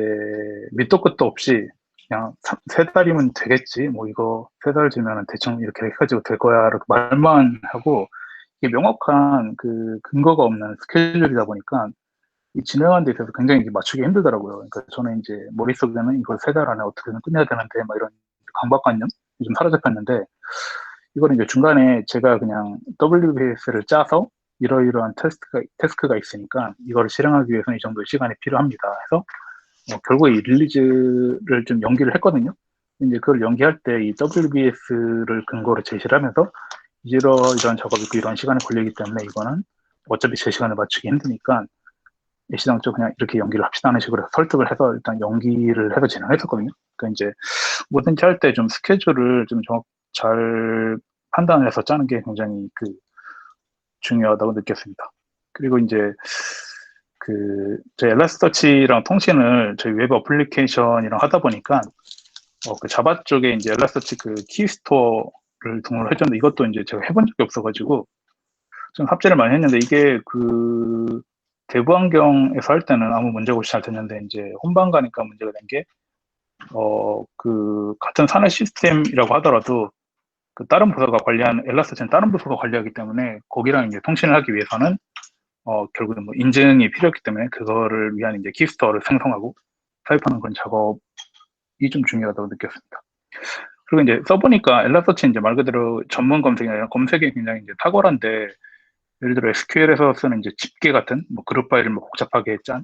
Speaker 5: 밑도 끝도 없이 그냥 3달이면 되겠지. 뭐 이거 3달 지면은 대충 이렇게 해가지고 될 거야. 이렇게 말만 하고 이게 명확한 그 근거가 없는 스케줄이다 보니까 이 진행하는 데 있어서 굉장히 이게 맞추기 힘들더라고요. 그러니까 저는 이제 머릿속에는 이걸 3달 안에 어떻게든 끝내야 되는데 막 이런 강박관념이 좀 사라졌었는데 이거는 이제 중간에 제가 그냥 WBS를 짜서 이러이러한 태스크가 있으니까 이거를 실행하기 위해서는 이 정도의 시간이 필요합니다. 해서 결국에 이 릴리즈를 좀 연기를 했거든요. 이제 그걸 연기할 때 이 WBS를 근거로 제시를 하면서 이런 작업이 있고 이런 시간이 걸리기 때문에 이거는 어차피 제 시간을 맞추기 힘드니까 시장쪽 그냥 이렇게 연기를 합시다 하는 식으로 설득을 해서 일단 연기를 해서 진행했었거든요. 그러니까 이제 뭐든지 할 때 좀 스케줄을 좀 잘 판단해서 짜는 게 굉장히 중요하다고 느꼈습니다. 그리고 이제 저희 엘라스터치랑 통신을 저희 웹 어플리케이션이랑 하다 보니까 그 자바 쪽에 이제 엘라스터치 키스토어를 등록을 해줬는데 이것도 이제 제가 해본 적이 없어가지고 좀 삽질을 많이 했는데 이게 대부 환경에서 할 때는 아무 문제가 없이 잘 됐는데 이제 혼방 가니까 문제가 된 게 같은 사내 시스템이라고 하더라도 다른 부서가 관리하는 엘라스터치는 다른 부서가 관리하기 때문에 거기랑 이제 통신을 하기 위해서는 결국은 뭐 인증이 필요했기 때문에 그거를 위한 이제 키스토어를 생성하고 타입하는 그런 작업이 좀 중요하다고 느꼈습니다. 그리고 이제 써보니까 엘라서치 이제 말 그대로 전문 검색이 아니라 검색이 굉장히 이제 탁월한데 예를 들어 SQL에서 쓰는 이제 집계 같은 뭐 그룹 파일을 뭐 복잡하게 짠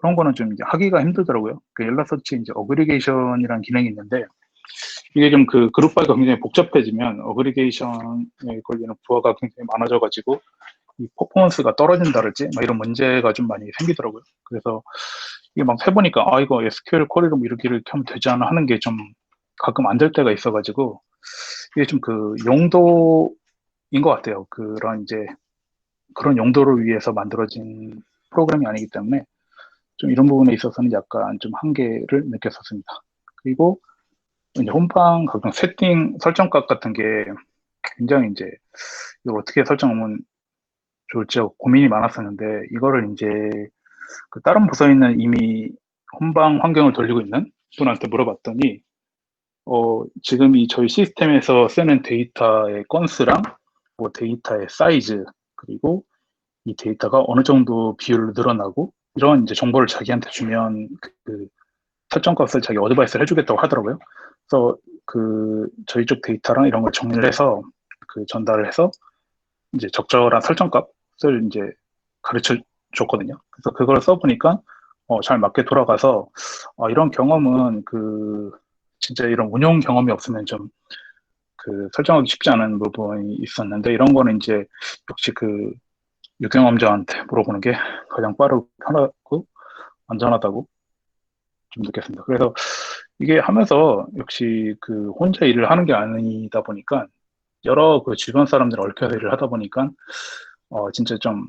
Speaker 5: 그런 거는 좀 이제 하기가 힘들더라고요. 그 엘라서치 이제 어그리게이션이라는 기능이 있는데 이게 좀 그룹 파일가 굉장히 복잡해지면 어그리게이션에 걸리는 부하가 굉장히 많아져가지고 이 퍼포먼스가 떨어진다랄지 막 이런 문제가 좀 많이 생기더라고요. 그래서 이게 막 해보니까 이거 SQL 쿼리로 뭐 이렇게 하면 되지 않아 하는 게 좀 가끔 안 될 때가 있어가지고 이게 좀 용도인 것 같아요. 그런 용도를 위해서 만들어진 프로그램이 아니기 때문에 좀 이런 부분에 있어서는 약간 좀 한계를 느꼈었습니다. 그리고 이제 홈방 각종 세팅 설정값 같은 게 굉장히 이제 이걸 어떻게 설정하면 좋을지 고민이 많았었는데 이거를 이제 다른 부서에 있는 이미 혼방 환경을 돌리고 있는 분한테 물어봤더니 지금 저희 시스템에서 쓰는 데이터의 건수랑 뭐 데이터의 사이즈 그리고 이 데이터가 어느 정도 비율로 늘어나고 이런 이제 정보를 자기한테 주면 설정값을 자기 어드바이스를 해주겠다고 하더라고요. 그래서 저희 쪽 데이터랑 이런 걸 정리를 해서 전달을 해서 이제 적절한 설정값을 이제 가르쳐 줬거든요. 그래서 그걸 써보니까 잘 맞게 돌아가서 이런 경험은 진짜 이런 운용 경험이 없으면 좀 설정하기 쉽지 않은 부분이 있었는데 이런 거는 이제 역시 유경험자한테 물어보는 게 가장 빠르고 편하고 안전하다고 좀 느꼈습니다. 그래서 이게 하면서 역시 혼자 일을 하는 게 아니다 보니까 여러 주변 사람들 얽혀서 일을 하다 보니까 진짜 좀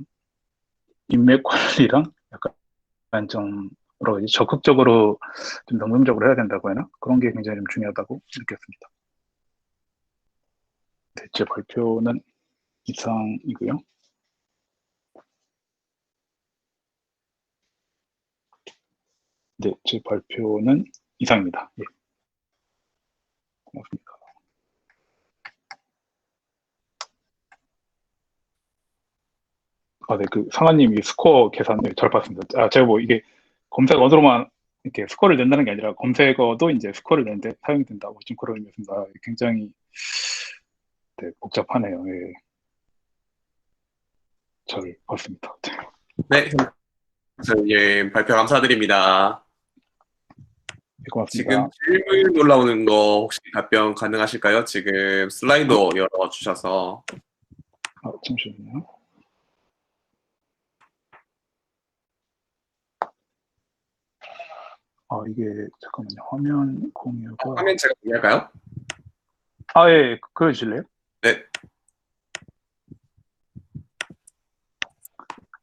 Speaker 5: 인맥 관리랑 약간 좀 뭐라 그러지 적극적으로 좀 능동적으로 해야 된다고 해나 그런 게 굉장히 좀 중요하다고 느꼈습니다. 네, 제 발표는 이상이고요. 네, 제 발표는 이상입니다. 예. 고맙습니다. 네, 상아님 이 스코어 계산을 잘 봤습니다. 제가 뭐 이게 검색 어디로만 이렇게 스코어를 낸다는 게 아니라 검색어도 이제 스코어를 내는데 사용이 된다고 지금 그런 의미였습니다. 굉장히 네, 복잡하네요. 예. 잘 봤습니다.
Speaker 1: 네, 예, 발표 감사드립니다.
Speaker 5: 네, 고맙습니다.
Speaker 1: 지금 질문 올라오는 거 혹시 답변 가능하실까요? 지금 슬라이드 열어주셔서.
Speaker 5: 잠시만요. 이게 잠깐만요. 화면 공유가
Speaker 1: 화면 제가 공유할까요?
Speaker 5: 예, 그러실래요?
Speaker 1: 네.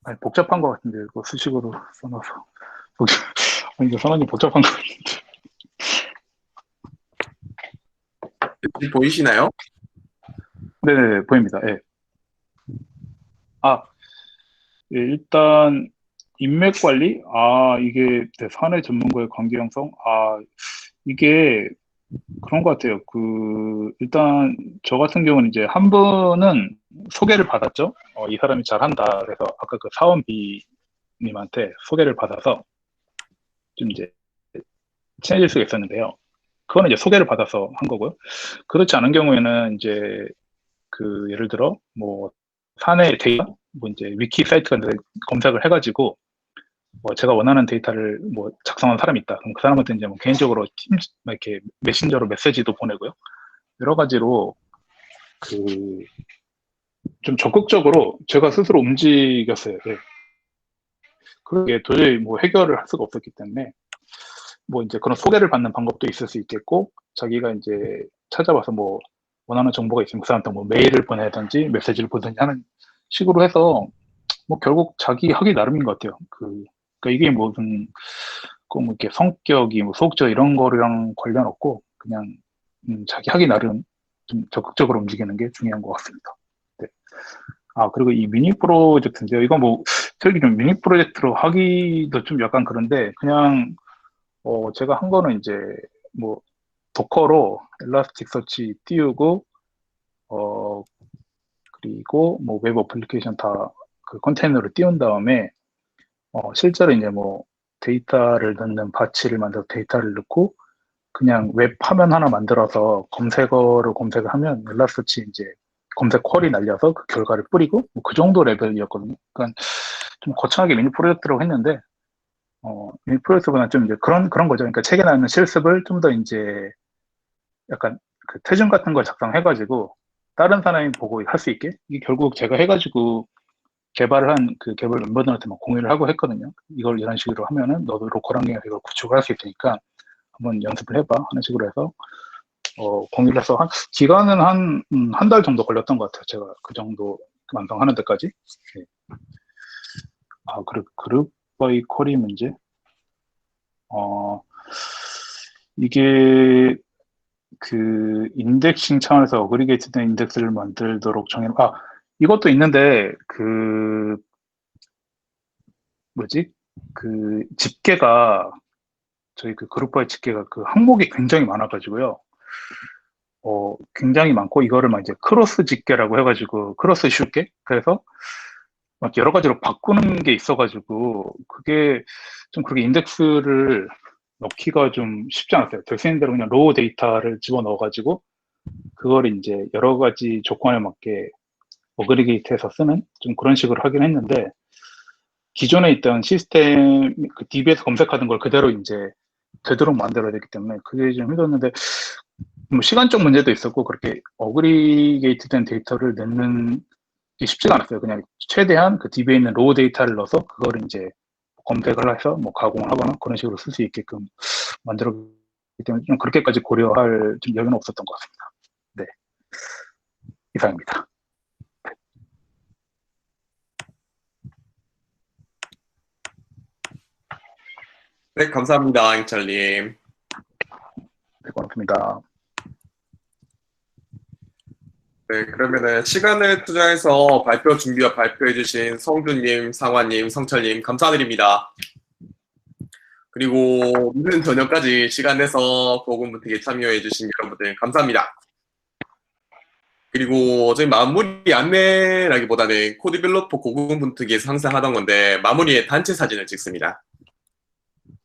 Speaker 5: 아니, 복잡한 것 같은데 이거 수식어로 써놔서 이거 상당히 복잡한 것 같은데.
Speaker 1: 보이시나요?
Speaker 5: 네네 보입니다. 예. 예, 일단 인맥 관리? 이게 사내 전문가의 관계 형성? 이게 그런 것 같아요. 일단 저 같은 경우는 이제 한 분은 소개를 받았죠. 이 사람이 잘한다. 그래서 아까 그 사원비님한테 소개를 받아서 좀 이제 친해질 수가 있었는데요. 그거는 이제 소개를 받아서 한 거고요. 그렇지 않은 경우에는 이제 예를 들어 뭐 사내 데이터, 뭐 이제 위키 사이트 같은 데 검색을 해가지고 뭐 제가 원하는 데이터를 뭐 작성한 사람이 있다. 그럼 그 사람한테 이제 뭐 개인적으로 이렇게 메신저로 메시지도 보내고요. 여러 가지로 좀 적극적으로 제가 스스로 움직였어요. 예. 그게 도저히 뭐 해결을 할 수가 없었기 때문에 뭐 이제 그런 소개를 받는 방법도 있을 수 있겠고, 자기가 이제 찾아봐서 뭐 원하는 정보가 있으면 그 사람한테 뭐 메일을 보내든지 메시지를 보든지 하는 식으로 해서 뭐 결국 자기 하기 나름인 것 같아요. 그러니까 이게 무슨 뭐 이렇게 성격이 뭐 소극적 이런 거랑 관련 없고 그냥 자기 하기 나름 좀 적극적으로 움직이는 게 중요한 것 같습니다. 네. 그리고 이 미니 프로젝트인데요. 이거 뭐 저기 좀 미니 프로젝트로 하기도 좀 약간 그런데 그냥 제가 한 거는 이제 뭐 도커로 엘라스틱 서치 띄우고 그리고 뭐 웹 어플리케이션 다 그 컨테이너를 띄운 다음에 실제로 이제 뭐 데이터를 넣는 바치를 만들어 데이터를 넣고 그냥 웹 화면 하나 만들어서 검색어로 검색을 하면 엘라스틱 이제 검색 쿼리 날려서 그 결과를 뿌리고 뭐 그 정도 레벨이었거든요. 그러니까 좀 거창하게 미니 프로젝트라고 했는데 미니 프로젝트보다는 좀 이제 그런 거죠. 그러니까 책에 나오는 실습을 좀 더 이제 약간 그 태준 같은 걸 작성해가지고 다른 사람이 보고 할 수 있게 이게 결국 제가 해가지고 개발을 한 그 개발 멤버들한테 막 공유를 하고 했거든요. 이걸 이런 식으로 하면은 너도 로컬 환경에서 이걸 구축을 할 수 있으니까 한번 연습을 해봐 하는 식으로 해서 공유를 해서 기간은 한 달 정도 걸렸던 것 같아요. 제가 그 정도 완성하는 데까지. 네. 그리고 그룹 바이 쿼리 문제. 이게 그 인덱싱 차원에서 어그리게이트된 인덱스를 만들도록 이것도 있는데 집계가 저희 그 그룹바이 집계가 그 항목이 굉장히 많아가지고요. 굉장히 많고 이거를 막 이제 크로스 집계라고 해가지고 크로스 쉽게 그래서 막 여러 가지로 바꾸는 게 있어가지고 그게 좀 그렇게 인덱스를 넣기가 좀 쉽지 않았어요. 될 수 있는 대로 그냥 로우 데이터를 집어넣어가지고 그걸 이제 여러 가지 조건에 맞게 어그리게이트해서 쓰는 좀 그런 식으로 하긴 했는데 기존에 있던 시스템 그 DB에서 검색하던 걸 그대로 이제 되도록 만들어야 되기 때문에 그게 좀 힘들었는데 뭐 시간적 문제도 있었고 그렇게 어그리게이트된 데이터를 넣는 게 쉽지가 않았어요. 그냥 최대한 그 DB에 있는 로우 데이터를 넣어서 그걸 이제 검색을 해서 뭐 가공을 하거나 그런 식으로 쓸 수 있게끔 만들었기 때문에 좀 그렇게까지 고려할 좀 여유는 없었던 것 같습니다. 네, 이상입니다.
Speaker 1: 네, 감사합니다, 인철님.
Speaker 5: 네, 고맙습니다.
Speaker 1: 네, 그러면은 시간을 투자해서 발표 준비와 발표해주신 성준님, 상화님, 성철님 감사드립니다. 그리고 늦은 저녁까지 시간 내서 고군분투기에 참여해주신 여러분들 감사합니다. 그리고 저희 마무리 안내라기보다는 코디벨로퍼 고군분투기에서 항상 하던 건데 마무리에 단체 사진을 찍습니다.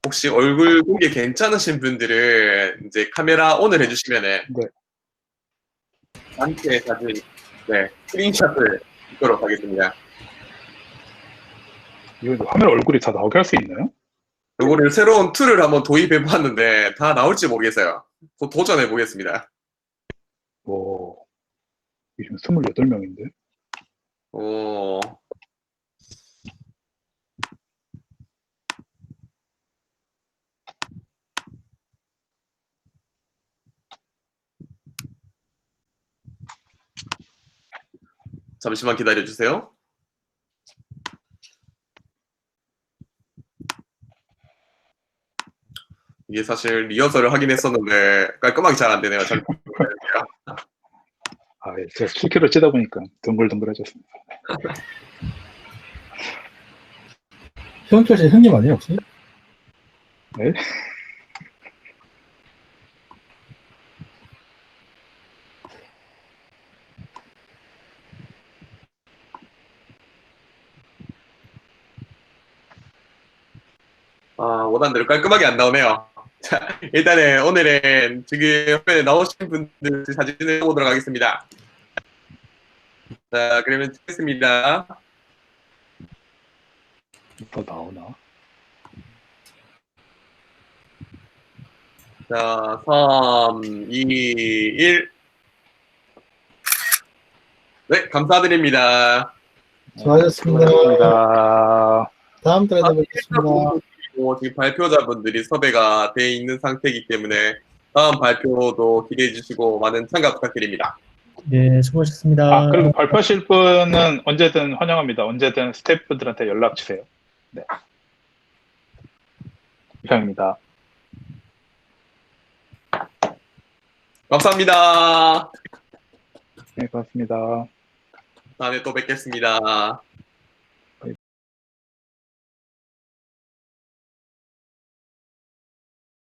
Speaker 1: 혹시 얼굴 공개 괜찮으신 분들은 이제 카메라 온을 해주시면은
Speaker 5: 네.
Speaker 1: 단체 사진, 네, 스크린샷을 찍도록 하겠습니다.
Speaker 5: 이거 화면 얼굴이 다 나오게 할 수 있나요?
Speaker 1: 요거를 새로운 툴을 한번 도입해 봤는데 다 나올지 모르겠어요. 도전해 보겠습니다.
Speaker 5: 지금 28명인데.
Speaker 1: 오. 잠시만 기다려 주세요. 이게 사실 리허설을 하긴 했었는데 깔끔하게 잘 안 되네요. 잘
Speaker 5: 예, 제가 7kg 찌다 보니까 덩글덩글해졌습니다.
Speaker 3: 형철 씨 형님 아니에요, 혹시?
Speaker 5: 네?
Speaker 1: 원안대로 깔끔하게 안 나오네요. 자, 일단은 오늘은 지금 화면에 나오신 분들 사진을 보도록 하겠습니다. 자, 그러면 찍겠습니다.
Speaker 5: 더 나오나?
Speaker 1: 자, 3, 2, 1. 네, 감사드립니다.
Speaker 3: 수고하셨습니다.
Speaker 5: 수고하셨습니다.
Speaker 3: 다음 달에 뵙겠습니다.
Speaker 1: 그리고 지금 발표자분들이 섭외가 돼 있는 상태이기 때문에 다음 발표도 기대해 주시고 많은 참가 부탁드립니다.
Speaker 6: 네, 수고하셨습니다.
Speaker 5: 그리고 발표하실 분은 언제든 환영합니다. 언제든 스태프들한테 연락 주세요. 네. 이상입니다.
Speaker 1: 감사합니다.
Speaker 5: 네, 고맙습니다.
Speaker 1: 다음에 또 뵙겠습니다.